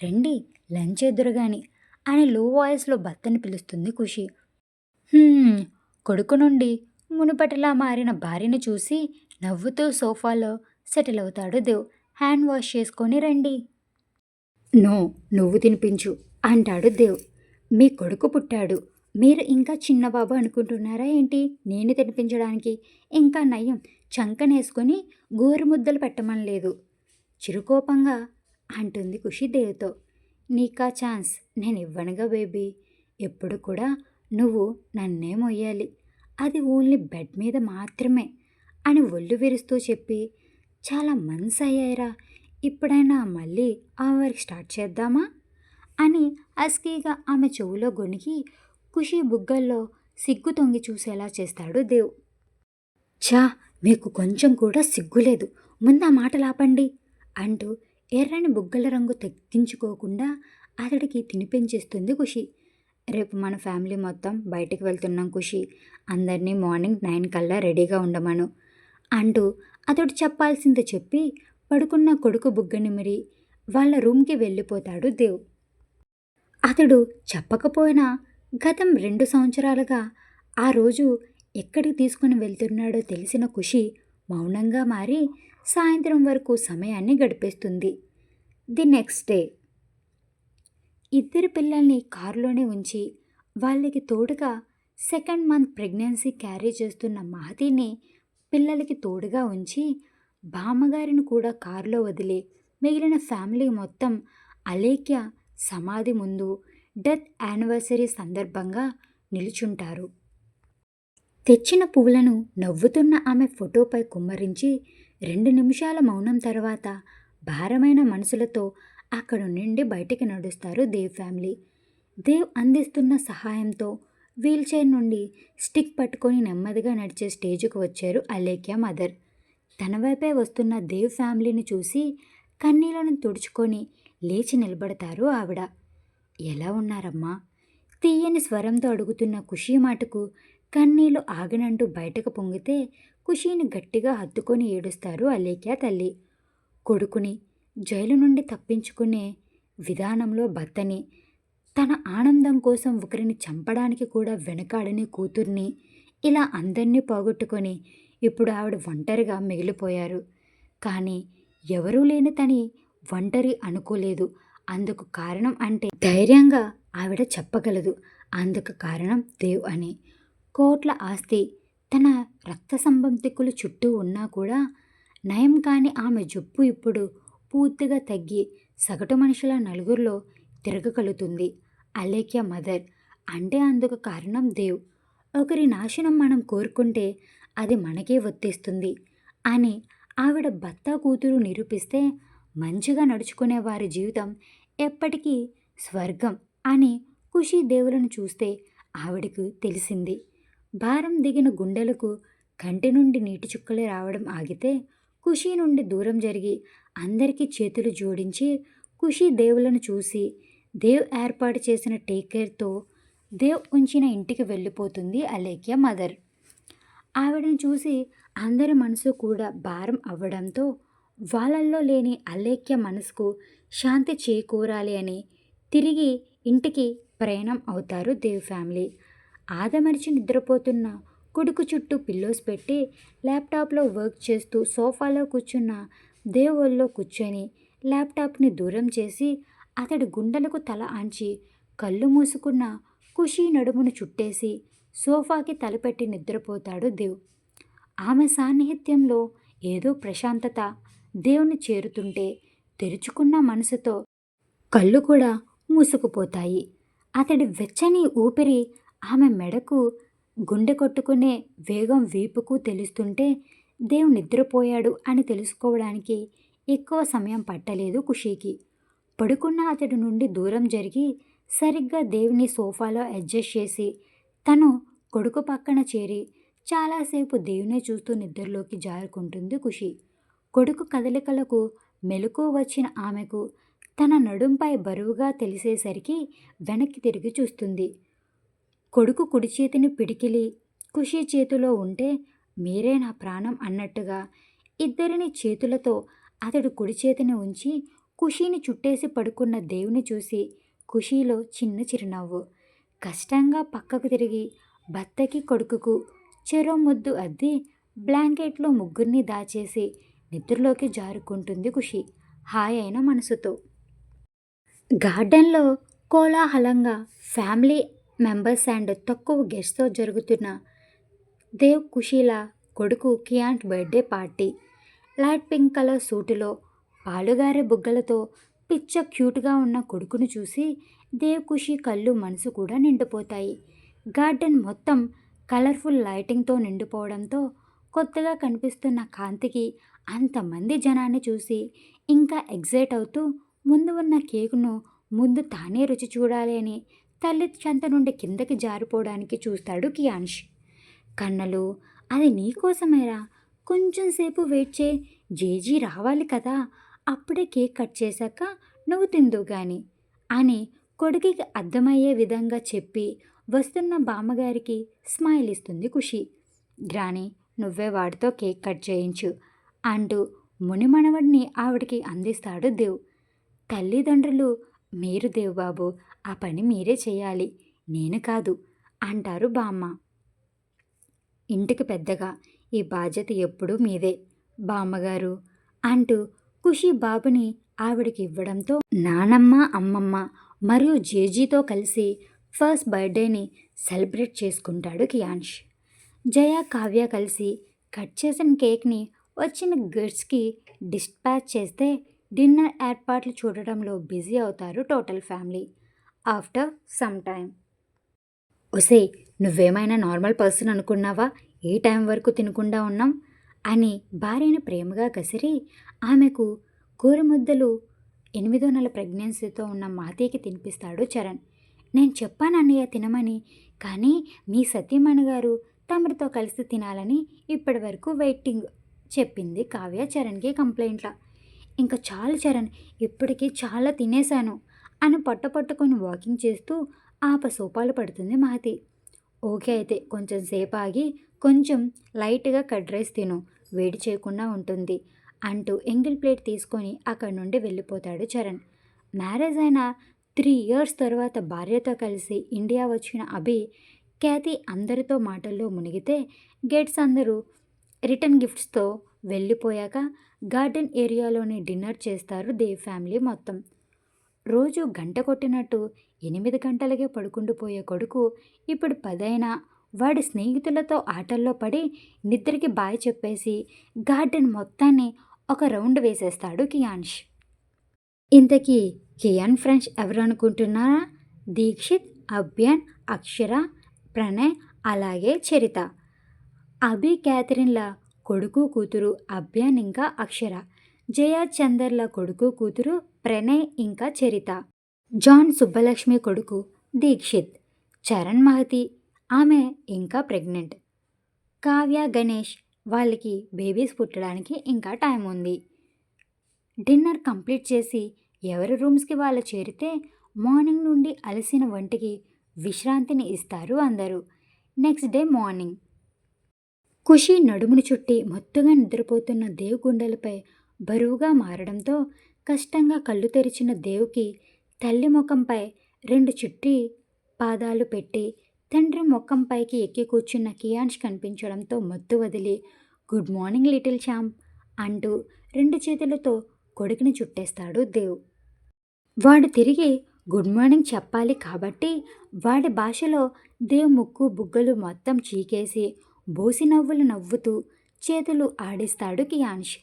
[SPEAKER 1] రండి లంచ్ ఎదురుగాని అని లో వాయిస్లో భర్తని పిలుస్తుంది ఖుషి. కొడుకు నుండి మునుపటిలా మారిన భార్యను చూసి నవ్వుతూ సోఫాలో సెటిల్ అవుతాడు దేవ్. హ్యాండ్ వాష్ చేసుకొని రండి. నో, నువ్వు తినిపించు అంటాడు దేవ్. మీ కొడుకు పుట్టాడు, మీరు ఇంకా చిన్నబాబు అనుకుంటున్నారా ఏంటి నేను తినిపించడానికి? ఇంకా నయం, చంకనేసుకొని గోరుముద్దలు పెట్టమనలేదు చిరుకోపంగా అంటుంది ఖుషి దేవ్తో. నీకా ఛాన్స్ నేను ఇవ్వనుగా బేబీ. ఎప్పుడు కూడా నువ్వు నన్నే మొయ్యాలి, అది ఓన్లీ బెడ్ మీద మాత్రమే అని ఒళ్ళు విరుస్తూ చెప్పి, చాలా మంత్స్ అయ్యాయిరా, ఇప్పుడైనా మళ్ళీ ఆ వర్క్ స్టార్ట్ చేద్దామా అని అస్కీగా ఆమె చెవులో గొణికి ఖుషి బుగ్గల్లో సిగ్గు తొంగి చూసేలా చేస్తాడు దేవ్. ఛా, మీకు కొంచెం కూడా సిగ్గులేదు, ముందు ఆ మాటలు ఆపండి అంటూ ఎర్రని బుగ్గల రంగు తగ్గించుకోకుండా అతడికి తినిపించేస్తుంది ఖుషి. రేపు మన ఫ్యామిలీ మొత్తం బయటికి వెళ్తున్నాం ఖుషి, అందరినీ మార్నింగ్ 9 కల్లా రెడీగా ఉండమను అంటూ అతడు చెప్పాల్సింది చెప్పి పడుకున్న కొడుకు బుగ్గ నిమిరి వాళ్ళ రూమ్కి వెళ్ళిపోతాడు దేవ్. అతడు చెప్పకపోయినా గతం 2 సంవత్సరాలుగా ఆ రోజు ఎక్కడికి తీసుకుని వెళ్తున్నాడో తెలిసిన ఖుషి మౌనంగా మారి సాయంత్రం వరకు సమయాన్ని గడిపేస్తుంది. ది నెక్స్ట్ డే ఇద్దరు పిల్లల్ని కారులోనే ఉంచి వాళ్ళకి తోడుగా 2nd మంత్ ప్రెగ్నెన్సీ క్యారీ చేస్తున్న మహతిని పిల్లలకి తోడుగా ఉంచి బామ్మగారిని కూడా కారులో వదిలి మిగిలిన ఫ్యామిలీ మొత్తం అలేఖ్య సమాధి ముందు డెత్ యానివర్సరీ సందర్భంగా నిలుచుంటారు. తెచ్చిన పువ్వులను నవ్వుతున్న ఆమె ఫోటోపై కుమ్మరించి 2 నిమిషాల మౌనం తర్వాత భారమైన మనసులతో అక్కడి నుండి బయటికి నడుస్తారు దేవ్ ఫ్యామిలీ. దేవ్ అందిస్తున్న సహాయంతో వీల్చైర్ నుండి స్టిక్ పట్టుకొని నెమ్మదిగా నడిచే స్టేజ్కు వచ్చారు అలేఖ్య మదర్. తన వైపే వస్తున్న దేవ్ ఫ్యామిలీని చూసి కన్నీళ్లను తుడుచుకొని లేచి నిలబడతారు ఆవిడ. ఎలా ఉన్నారమ్మా? తీయని స్వరంతో అడుగుతున్న ఖుషీ మాటకు కన్నీళ్లు ఆగనంటూ బయటకు పొంగితే ఖుషీని గట్టిగా హత్తుకొని ఏడుస్తారు అలేఖ్య తల్లి. కొడుకుని జైలు నుండి తప్పించుకునే విధానంలో భర్తని, తన ఆనందం కోసం ఒకరిని చంపడానికి కూడా వెనకాడని కూతుర్ని, ఇలా అందరినీ పోగొట్టుకొని ఇప్పుడు ఆవిడ ఒంటరిగా మిగిలిపోయారు. కానీ ఎవరూ లేని తని ఒంటరి అనుకోలేదు. అందుకు కారణం అంటే ధైర్యంగా ఆవిడ చెప్పగలదు, అందుకు కారణం దేవ్ అని. కోట్ల ఆస్తి తన రక్త సంబంధికులు చుట్టూ ఉన్నా కూడా నయం కాని ఆమె జబ్బు ఇప్పుడు పూర్తిగా తగ్గి సగటు మనుషుల నలుగురిలో తిరగగలుగుతుంది. అలేఖ్య మదర్ అంటే అందుకు కారణం దేవ్. ఒకరి నాశనం మనం కోరుకుంటే అది మనకే వర్తిస్తుంది అని ఆవిడ భర్త కూతురు నిరూపిస్తే మంచిగా నడుచుకునే వారి జీవితం ఎప్పటికీ స్వర్గం అని ఖుషీ దేవులను చూస్తే ఆవిడకు తెలిసింది. భారం దిగిన గుండెలకు కంటి నుండి నీటి చుక్కలు రావడం ఆగితే ఖుషీ నుండి దూరం జరిగి అందరికీ చేతులు జోడించి ఖుషీ దేవులను చూసి దేవ్ ఏర్పాటు చేసిన టేక్ కేర్తో దేవ్ ఉంచిన ఇంటికి వెళ్ళిపోతుంది అలేఖ్య మదర్. ఆవిడని చూసి అందరి మనసు కూడా భారం అవ్వడంతో వాళ్ళల్లో లేని అలేఖ్య మనసుకు శాంతి చేకూరాలి అని తిరిగి ఇంటికి ప్రయాణం అవుతారు దేవ్ ఫ్యామిలీ. ఆదమరిచి నిద్రపోతున్న కొడుకు చుట్టూ పిల్లోస్ పెట్టి ల్యాప్టాప్లో వర్క్ చేస్తూ సోఫాలో కూర్చున్న దేవ్ ఒళ్ళో కూర్చొని ల్యాప్టాప్ని దూరం చేసి అతడి గుండెలకు తల ఆంచి కళ్ళు మూసుకున్న ఖుషీ నడుమును చుట్టేసి సోఫాకి తలపెట్టి నిద్రపోతాడు దేవ్. ఆమె సాన్నిహిత్యంలో ఏదో ప్రశాంతత దేవుని చేరుతుంటే తెరుచుకున్న మనసుతో కళ్ళు కూడా మూసుకుపోతాయి. అతడి వెచ్చని ఊపిరి ఆమె మెడకు గుండె కొట్టుకునే వేగం వీపుకు తెలుస్తుంటే దేవ్ నిద్రపోయాడు అని తెలుసుకోవడానికి ఎక్కువ సమయం పట్టలేదు ఖుషీకి. పడుకున్న అతడి నుండి దూరం జరిగి సరిగ్గా దేవుని సోఫాలో అడ్జస్ట్ చేసి తను కొడుకు పక్కన చేరి చాలాసేపు దేవునే చూస్తూ నిద్రలోకి జారుకుంటుంది ఖుషి. కొడుకు కదలికలకు మెలకువ వచ్చిన ఆమెకు తన నడుంపై బరువుగా తెలిసేసరికి వెనక్కి తిరిగి చూస్తుంది. కొడుకు కుడి చేతిని పిడికిలి ఖుషి చేతిలో ఉంటే మీరే నా ప్రాణం అన్నట్టుగా ఇద్దరిని చేతులతో అతడు కుడి చేతిని ఉంచి ఖుషీని చుట్టేసి పడుకున్న దేవుని చూసి ఖుషీలో చిన్న చిరునవ్వు. కష్టంగా పక్కకు తిరిగి భర్తకి కొడుకుకు చెరో ముద్దు అద్ది బ్లాంకెట్లో ముగ్గురిని దాచేసి నిద్రలోకి జారుకుంటుంది ఖుషి హాయ్ అయిన మనసుతో. గార్డెన్లో కోలాహలంగా ఫ్యామిలీ మెంబర్స్ అండ్ తక్కువ గెస్ట్తో జరుగుతున్న దేవ్ ఖుషీల కొడుకు కియాంట్ birthday party. Light pink colour సూటులో పాలుగారే బుగ్గలతో పిచ్చ క్యూట్గా ఉన్న కొడుకును చూసి దేవ్ ఖుషి కళ్ళు మనసు కూడా నిండిపోతాయి. గార్డెన్ మొత్తం కలర్ఫుల్ లైటింగ్తో నిండిపోవడంతో కొత్తగా కనిపిస్తున్న కాంతికి అంతమంది జనాన్ని చూసి ఇంకా ఎగ్జైట్ అవుతూ ముందు ఉన్న కేకును ముందు తానే రుచి చూడాలి అని తల్లి చెంత నుండి కిందకి జారిపోవడానికి చూస్తాడు కియాన్ష్. కన్నలు అది నీకోసమేరా, కొంచెం సేపు వెయిట్ చేయి, జేజీ రావాలి కదా, అప్పుడే కేక్ కట్ చేశాక నువ్వు తిందువు గాని అని కొడుకుకి అర్థమయ్యే విధంగా చెప్పి వస్తున్న బామ్మగారికి స్మైల్ ఇస్తుంది ఖుషి. గ్రాని నువ్వే వాడితో కేక్ కట్ చేయించు అంటూ మునిమనవడిని ఆవిడికి అందిస్తాడు దేవ్. తల్లిదండ్రులు మీరు దేవ్ బాబు ఆ పని మీరే చేయాలి, నేను కాదు అంటారు బామ్మ. ఇంటికి పెద్దగా ఈ బాధ్యత ఎప్పుడూ మీదే బామ్మగారు అంటూ ఖుషి బాబుని ఆవిడకి ఇవ్వడంతో నానమ్మ అమ్మమ్మ మరియు జేజీతో కలిసి ఫస్ట్ బర్త్డేని సెలబ్రేట్ చేసుకుంటాడు కియాన్ష్. జయ కావ్య కలిసి కట్ చేసిన కేక్ని వచ్చిన గెస్ట్స్కి డిస్పాచ్ చేస్తే డిన్నర్ ఏర్పాట్లు చూడడంలో బిజీ అవుతారు total family. After some time ఒసే నువ్వేమైనా నార్మల్ పర్సన్ అనుకున్నావా, ఏ టైం వరకు తినకుండా ఉన్నాం అని భార్యను ప్రేమగా కసిరి ఆమెకు గోరుముద్దలు 8వ నెల ప్రెగ్నెన్సీతో ఉన్న మాతయ్యకి తినిపిస్తాడు చరణ్. నేను చెప్పాను అన్నయ్య తినమని, కానీ మీ సతీమణి గారు తమరితో కలిసి తినాలని ఇప్పటి వరకు వెయిటింగ్ చెప్పింది కావ్య చరణ్కి కంప్లైంట్లా. ఇంకా చాలు చరణ్, ఇప్పటికీ చాలా తినేశాను అని పట్టుకొని వాకింగ్ చేస్తూ సోపాలు పడుతుంది మహతి. ఓకే అయితే కొంచెం సేపు ఆగి కొంచెం లైట్గా కర్డ్ రైస్ తిను, వేడి చేయకుండా ఉంటుంది అంటూ ఎంగిల్ ప్లేట్ తీసుకొని అక్కడి నుండి వెళ్ళిపోతాడు చరణ్. మ్యారేజ్ అయిన 3 years తర్వాత భార్యతో కలిసి ఇండియా వచ్చిన అభి ఖ్యాతి అందరితో మాటల్లో మునిగితే గెట్స్ అందరూ రిటర్న్ గిఫ్ట్స్తో వెళ్ళిపోయాక గార్డెన్ ఏరియాలోని డిన్నర్ చేస్తారు దేవ్ ఫ్యామిలీ మొత్తం. రోజు గంట కొట్టినట్టు 8 గంటలకే పడుకుండిపోయే కొడుకు ఇప్పుడు 10 అయినా వాడి స్నేహితులతో ఆటల్లో పడి నిద్రకి బాయ్ చెప్పేసి గార్డెన్ మొత్తాన్ని ఒక రౌండ్ వేసేస్తాడు కియాన్ష్. ఇంతకీ కియాన్ ఫ్రెండ్స్ ఎవరు అనుకుంటున్నారా? దీక్షిత్, అభ్యాన్, అక్షర, ప్రణయ్ అలాగే చరిత. అభి క్యాథరిన్ల కొడుకు కూతురు అభ్యాన్ ఇంకా అక్షర. జయా చందర్ల కొడుకు కూతురు ప్రణయ్ ఇంకా చరిత. జాన్ సుబ్బలక్ష్మి కొడుకు దీక్షిత్. చరణ్ మహతి, ఆమె ఇంకా ప్రెగ్నెంట్. కావ్య గణేష్, వాళ్ళకి బేబీస్ పుట్టడానికి ఇంకా టైం ఉంది. డిన్నర్ కంప్లీట్ చేసి ఎవరి రూమ్స్కి వాళ్ళు చేరితే మార్నింగ్ నుండి అలసిన వంటికి విశ్రాంతిని ఇస్తారు అందరూ. నెక్స్ట్ డే మార్నింగ్ ఖుషి నడుమును చుట్టి మత్తుగా నిద్రపోతున్న దేవ్ గుండెలపై బరువుగా మారడంతో కష్టంగా కళ్ళు తెరిచిన దేవుకి తల్లి ముఖంపై 2 చిట్టి పాదాలు పెట్టి తండ్రి ముఖంపైకి ఎక్కి కూర్చున్న కియాన్ష్ కనిపించడంతో మత్తు వదిలి గుడ్ మార్నింగ్ లిటిల్ ఛాంప్ అంటూ 2 చేతులతో కొడుకుని చుట్టేస్తాడు దేవ్. వాడు తిరిగి గుడ్ మార్నింగ్ చెప్పాలి కాబట్టి వాడి భాషలో దేవ్ ముక్కు బుగ్గలు మొత్తం చీకేసి బోసి నవ్వులు నవ్వుతూ చేతులు ఆడిస్తాడు Kiansh.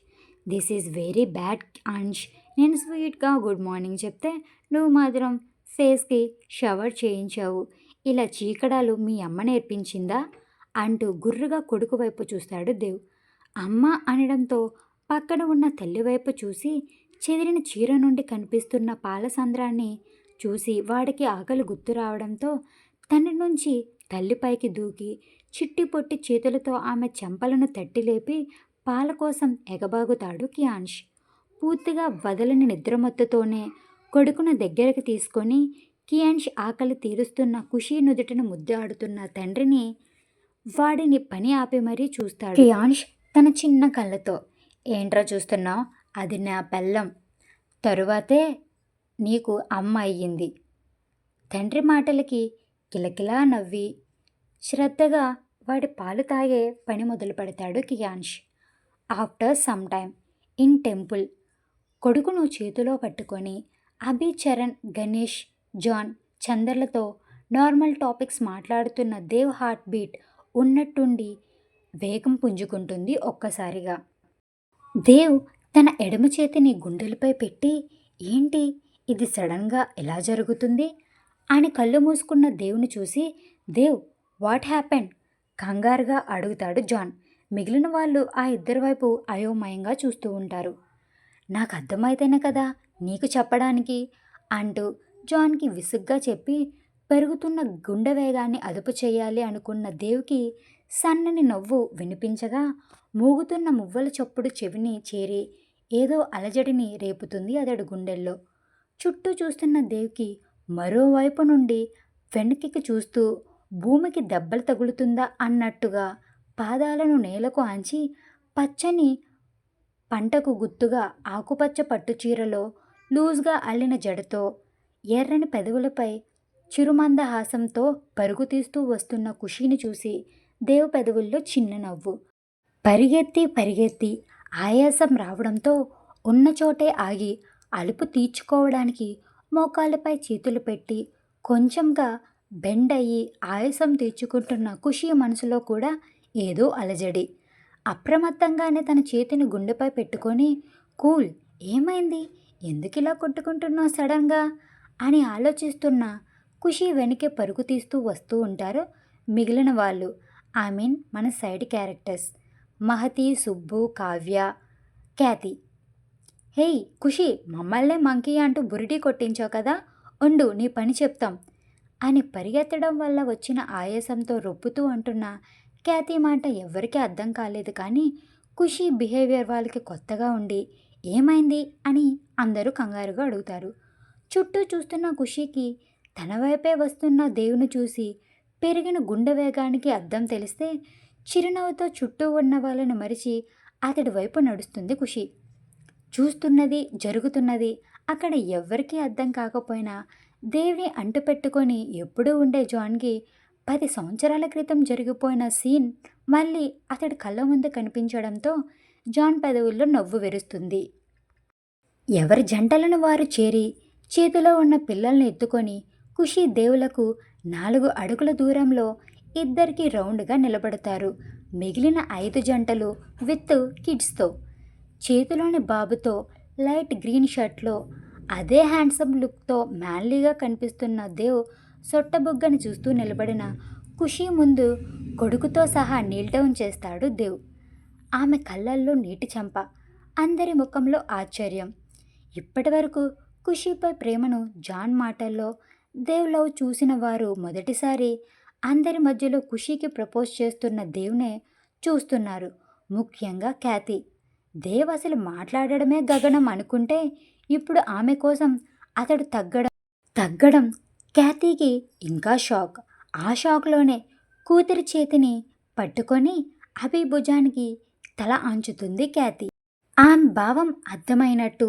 [SPEAKER 1] This is very bad Ansh. నేను స్వీట్గా గుడ్ మార్నింగ్ చెప్తే నువ్వు మాత్రం ఫేస్కి షవర్ చేయించావు. ఇలా చీకడాలు మీ అమ్మ నేర్పించిందా అంటూ గుర్రుగా కొడుకు వైపు చూస్తాడు దేవ్. అమ్మ అనడంతో పక్కన ఉన్న తల్లి వైపు చూసి చెదిరిన చీర నుండి కనిపిస్తున్న పాల సంద్రాన్ని చూసి వాడికి ఆకలి గుర్తు రావడంతో తండ్రి నుంచి తల్లిపైకి దూకి చిట్టి పొట్టి చేతులతో ఆమె చెంపలను తట్టి లేపి పాల కోసం ఎగబాగుతాడు కియాన్ష్. పూర్తిగా వదలని నిద్రమత్తుతోనే కొడుకును దగ్గరకు తీసుకొని కియాన్ష్ ఆకలి తీరుస్తున్న ఖుషీ నుదుటిన ముద్దాడుతున్న తండ్రిని వాడిని పని ఆపి మరీ చూస్తాడు. కియాన్ష్ తన చిన్న కళ్ళతో, ఏంట్రా చూస్తున్నావు? అది నా పెళ్ళం, తరువాతే నీకు అమ్మ అయ్యింది. తండ్రి మాటలకి కిలకిలా నవ్వి శ్రద్ధగా వాడి పాలు తాగే పని మొదలు పెడతాడు Kiansh. After some time in temple కొడుకును చేతిలో పట్టుకొని అభి, చరణ్, గణేష్, జాన్, చందర్లతో నార్మల్ టాపిక్స్ మాట్లాడుతున్న దేవ్ హార్ట్ బీట్ ఉన్నట్టుండి వేగం పుంజుకుంటుంది ఒక్కసారిగా. దేవ్ తన ఎడమ చేతిని గుండెలపై పెట్టి ఏంటి ఇది సడన్గా ఎలా జరుగుతుంది అని కళ్ళు మూసుకున్న దేవుని చూసి దేవ్ వాట్ హ్యాపెండ్ కంగారుగా అడుగుతాడు జాన్. మిగిలిన వాళ్ళు ఆ ఇద్దరి వైపు అయోమయంగా చూస్తూ ఉంటారు. నాకు అర్థమైతేనే కదా నీకు చెప్పడానికి అంటూ జాన్కి విసుగ్గా చెప్పి పెరుగుతున్న గుండె వేగాన్ని అదుపు చేయాలి అనుకున్న దేవుకి సన్నని నవ్వు వినిపించగా మూగుతున్న మువ్వల చప్పుడు చెవిని చేరి ఏదో అలజడిని రేపుతుంది అతడి గుండెల్లో. చుట్టూ చూస్తున్న దేవుకి మరోవైపు నుండి వెనక్కి చూస్తూ భూమికి దెబ్బలు తగులుతుందా అన్నట్టుగా పాదాలను నేలకు ఆంచి పచ్చని పంటకు గుత్తుగా ఆకుపచ్చ పట్టుచీరలో లూజ్గా అల్లిన జడతో ఎర్రని పెదవులపై చిరుమందహాసంతో పరుగు తీస్తూ వస్తున్న ఖుషీని చూసి దేవ్ పెదవుల్లో చిన్న నవ్వు. పరిగెత్తి పరిగెత్తి ఆయాసం రావడంతో ఉన్న చోటే ఆగి అలుపు తీర్చుకోవడానికి మోకాళ్ళపై చేతులు పెట్టి కొంచెంగా బెండ్ అయ్యి ఆయాసం తీర్చుకుంటున్న ఖుషీ మనసులో కూడా ఏదో అలజడి. అప్రమత్తంగానే తన చేతిని గుండెపై పెట్టుకొని కూల్, ఏమైంది, ఎందుకిలా కొట్టుకుంటున్నావు సడన్గా అని ఆలోచిస్తున్న ఖుషీ వెనకే పరుగు తీస్తూ వస్తూ ఉంటారు మిగిలిన వాళ్ళు. ఐ మీన్ మన సైడ్ క్యారెక్టర్స్ మహతి, సుబ్బు, కావ్య, ఖ్యాతి. హేయ్ ఖుషీ, మమ్మల్నే మంకీ అంటూ బురిడి కొట్టించావు కదా, ఉండు నీ పని చెప్తాం అని పరిగెత్తడం వల్ల వచ్చిన ఆయాసంతో రొప్పుతూ అంటున్న ఖ్యాతి మాట ఎవ్వరికీ అర్థం కాలేదు. కానీ ఖుషీ బిహేవియర్ వాళ్ళకి కొత్తగా ఉండి ఏమైంది అని అందరూ కంగారుగా అడుగుతారు. చుట్టూ చూస్తున్న ఖుషీకి తన వైపే వస్తున్న దేవుని చూసి పెరిగిన గుండె వేగానికి అర్థం తెలిస్తే చిరునవ్వుతో చుట్టూ ఉన్న వాళ్ళని మరిచి అతడి వైపు నడుస్తుంది ఖుషి. చూస్తున్నది జరుగుతున్నది అక్కడ ఎవ్వరికీ అర్థం కాకపోయినా దేవుని అంటుపెట్టుకొని ఎప్పుడూ ఉండే జాన్కి 10 సంవత్సరాల క్రితం జరిగిపోయిన సీన్ మళ్ళీ అతడి కళ్ళ ముందు కనిపించడంతో జాన్ పెదవుల్లో నవ్వు వెరుస్తుంది. ఎవరి జంటలను వారు చేరి చేతిలో ఉన్న పిల్లల్ని ఎత్తుకొని ఖుషి దేవులకు 4 అడుగుల దూరంలో ఇద్దరికి రౌండ్గా నిలబడతారు. మిగిలిన 5 జంటలు విత్ కిడ్స్తో. చేతిలోని బాబుతో లైట్ గ్రీన్ షర్ట్లో అదే హ్యాండ్సమ్ లుక్తో మ్యాన్లీగా కనిపిస్తున్న దేవ్ సొట్టబుగ్గని చూస్తూ నిలబడిన ఖుషీ ముందు కొడుకుతో సహా నీల్ డౌన్ చేస్తాడు దేవ్. ఆమె కళ్ళల్లో నీటి చెంప, అందరి ముఖంలో ఆశ్చర్యం. ఇప్పటివరకు ఖుషీపై ప్రేమను జాన్ మాటల్లో, దేవ్ లవ్ చూసిన వారు మొదటిసారి అందరి మధ్యలో ఖుషీకి ప్రపోజ్ చేస్తున్న దేవ్నే చూస్తున్నారు. ముఖ్యంగా ఖ్యాతి. దేవ్ అసలు మాట్లాడడమే గగనం అనుకుంటే ఇప్పుడు ఆమె కోసం అతడు తగ్గడం ఖ్యాతికి ఇంకా షాక్. ఆ షాక్లోనే కూతురి చేతిని పట్టుకొని అభి భుజానికి తల ఆంచుతుంది ఖ్యాతి. ఆమె భావం అర్థమైనట్టు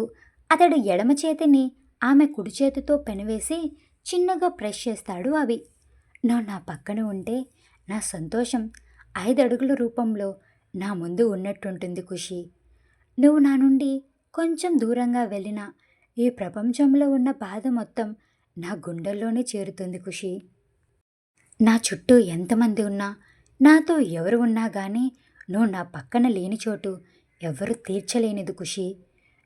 [SPEAKER 1] అతడు ఎడమ చేతిని ఆమె కుడి చేతితో పెనవేసి చిన్నగా ప్రెస్ చేస్తాడు అభి. నువ్వు నా పక్కన ఉంటే నా సంతోషం 5 అడుగుల రూపంలో నా ముందు ఉన్నట్టుంటుంది ఖుషి. నువ్వు నా నుండి కొంచెం దూరంగా వెళ్ళినా ఈ ప్రపంచంలో ఉన్న బాధ మొత్తం నా గుండెల్లోనే చేరుతుంది ఖుషి. నా చుట్టూ ఎంతమంది ఉన్నా, నాతో ఎవరు ఉన్నా కానీ నువ్వు నా పక్కన లేని చోటు ఎవరు తీర్చలేనిది ఖుషి.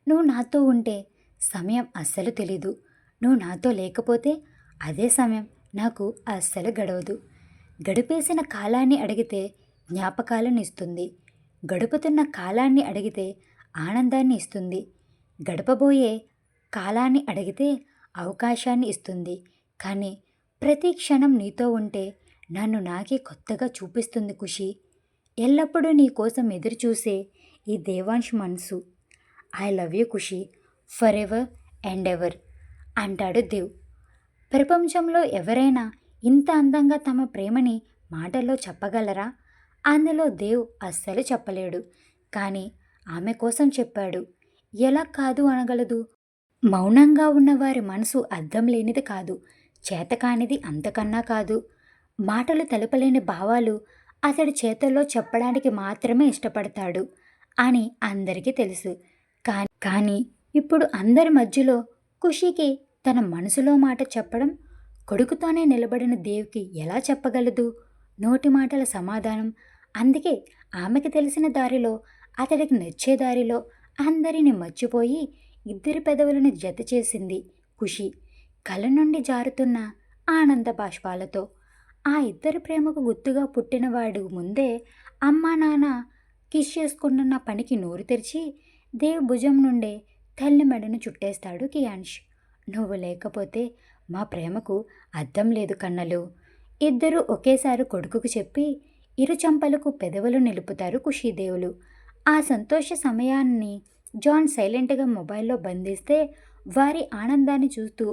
[SPEAKER 1] నువ్వు నాతో ఉంటే సమయం అస్సలు తెలీదు. నువ్వు నాతో లేకపోతే అదే సమయం నాకు అస్సలు గడవదు. గడిపేసిన కాలాన్ని అడిగితే జ్ఞాపకాలను ఇస్తుంది. గడుపుతున్న కాలాన్ని అడిగితే ఆనందాన్ని ఇస్తుంది. గడపబోయే కాలాన్ని అడిగితే అవకాశాన్ని ఇస్తుంది. కానీ ప్రతి క్షణం నీతో ఉంటే నన్ను నాకే కొత్తగా చూపిస్తుంది ఖుషి. ఎల్లప్పుడూ నీ కోసం ఎదురుచూసే ఈ దేవాంశ్ మనసు. I love you Khushi forever and ever అంటాడు దేవ్. ప్రపంచంలో ఎవరైనా ఇంత అందంగా తమ ప్రేమని మాటల్లో చెప్పగలరా? అందులో దేవ్ అస్సలు చెప్పలేడు. కానీ ఆమె కోసం చెప్పాడు. ఎలా కాదు అనగలదు? మౌనంగా ఉన్నవారి మనసు అర్థం లేనిది కాదు, చేతకానిది అంతకన్నా కాదు. మాటలు తెలపలేని భావాలు అతడి చేతుల్లో చెప్పడానికి మాత్రమే ఇష్టపడతాడు అని అందరికీ తెలుసు. కానీ ఇప్పుడు అందరి మధ్యలో ఖుషీకి తన మనసులో మాట చెప్పడం కొడుకుతోనే నిలబడిన దేవ్కి ఎలా చెప్పగలదు? నోటి మాటల సమాధానం. అందుకే ఆమెకి తెలిసిన దారిలో, అతడికి నచ్చే దారిలో అందరిని మర్చిపోయి ఇద్దరి పెదవులను జత చేసింది ఖుషి, కళ్ళ నుండి జారుతున్న ఆనంద బాష్పాలతో. ఆ ఇద్దరి ప్రేమకు గుర్తుగా పుట్టినవాడు ముందే అమ్మా నాన్న కిస్ చేసుకుంటున్న పనికి నోరు తెరిచి దేవ్ భుజం నుండే తల్లి మెడను చుట్టేస్తాడు కియాన్ష్. నువ్వు లేకపోతే మా ప్రేమకు అర్థం లేదు కన్నలు. ఇద్దరూ ఒకేసారి కొడుకుకు చెప్పి ఇరు చంపలకు పెదవులు నిలుపుతారు ఖుషీదేవులు. ఆ సంతోష సమయాన్ని జాన్ సైలెంట్గా మొబైల్లో బంధిస్తే వారి ఆనందాన్ని చూస్తూ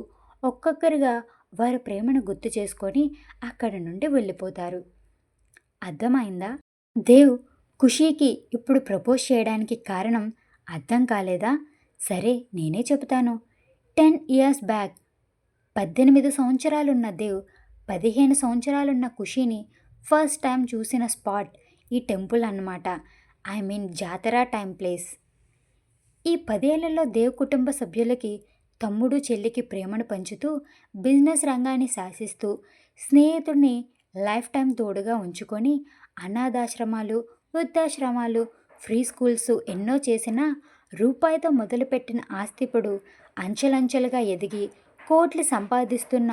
[SPEAKER 1] ఒక్కొక్కరుగా వారి ప్రేమను గుర్తు చేసుకొని అక్కడి నుండి వెళ్ళిపోతారు. అర్థమైందా? దేవ్ ఖుషీకి ఇప్పుడు ప్రపోజ్ చేయడానికి కారణం అర్థం కాలేదా? సరే నేనే చెబుతాను. 10 ఇయర్స్ బ్యాక్ 18 సంవత్సరాలున్న దేవ్ 15 సంవత్సరాలున్న ఖుషీని ఫస్ట్ టైం చూసిన స్పాట్ ఈ టెంపుల్ అన్నమాట. I mean jatara time place. ఈ 10 ఏళ్లలో దేవ్ కుటుంబ సభ్యులకి తమ్ముడు చెల్లికి ప్రేమను పంచుతూ, బిజినెస్ రంగాన్ని శాసిస్తూ, స్నేహితుడిని లైఫ్ టైం తోడుగా ఉంచుకొని అనాథాశ్రమాలు, వృద్ధాశ్రమాలు, ఫ్రీ స్కూల్స్ ఎన్నో చేసినా రూపాయితో మొదలుపెట్టిన ఆస్తిపుడు అంచెలంచెలుగా ఎదిగి కోట్లు సంపాదిస్తున్న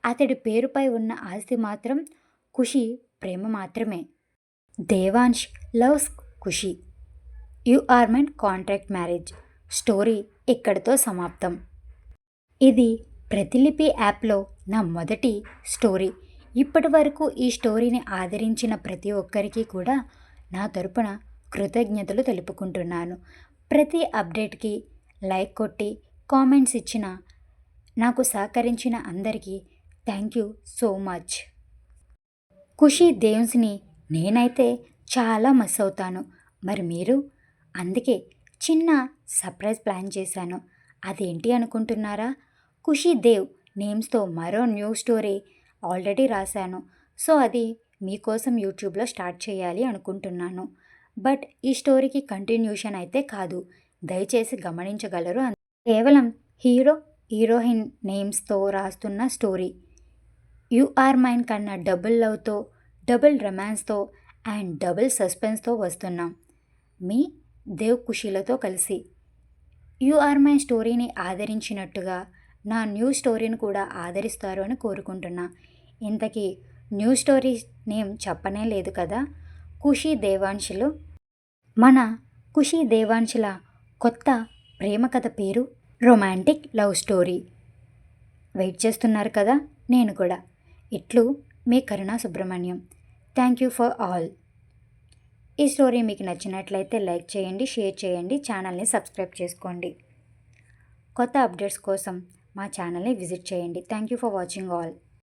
[SPEAKER 1] అతడి పేరుపై ఉన్న ఆస్తి మాత్రం ఖుషి ప్రేమ మాత్రమే. Devansh loves Khushi. You are my contract marriage story ఇక్కడితో సమాప్తం. ఇది ప్రతిలిపి యాప్లో నా మొదటి స్టోరీ. ఇప్పటి వరకు ఈ స్టోరీని ఆదరించిన ప్రతి ఒక్కరికి కూడా నా తరపున కృతజ్ఞతలు తెలుపుకుంటున్నాను. ప్రతి అప్డేట్కి లైక్ కొట్టి కామెంట్స్ ఇచ్చిన నాకు సహకరించిన అందరికీ థ్యాంక్ యూ సో మచ్. ఖుషీ దేవ్స్ని నేనైతే చాలా మిస్ అవుతాను. మరి మీరు? అందుకే చిన్న సర్ప్రైజ్ ప్లాన్ చేశాను. అదేంటి అనుకుంటున్నారా? ఖుషీ దేవ్ నేమ్స్తో మరో న్యూ స్టోరీ ఆల్రెడీ రాశాను. సో అది మీకోసం యూట్యూబ్లో స్టార్ట్ చేయాలి అనుకుంటున్నాను. బట్ ఈ స్టోరీకి కంటిన్యూషన్ అయితే కాదు, దయచేసి గమనించగలరు. కేవలం హీరో హీరోయిన్ నేమ్స్తో రాస్తున్న స్టోరీ. యు ఆర్ మైన్ కన్నా డబుల్ లవ్తో డబుల్ రొమాన్స్తో అండ్ డబుల్ సస్పెన్స్తో వస్తున్నాం. మీ దేవ్ ఖుషీలతో కలిసి. యు ఆర్ మై స్టోరీని ఆదరించినట్టుగా నా న్యూ స్టోరీని కూడా ఆదరిస్తారు అని కోరుకుంటున్నా. ఇంతకీ న్యూ స్టోరీ నేమ్ చెప్పనే లేదు కదా. ఖుషీ దేవాంశులు. మన ఖుషీ దేవాంశుల కొత్త ప్రేమ కథ పేరు రొమాంటిక్ లవ్ స్టోరీ. వెయిట్ చేస్తున్నారు కదా, నేను కూడా. ఇట్లు మీ కరుణా Subrahmanyam. Thank you for all. ఈ స్టోరీ మీకు నచ్చినట్లయితే లైక్ చేయండి, షేర్ చేయండి, ఛానల్ని సబ్స్క్రైబ్ చేసుకోండి. కొత్త అప్డేట్స్ కోసం మా ఛానల్ని విజిట్ చేయండి. Thank you for watching all.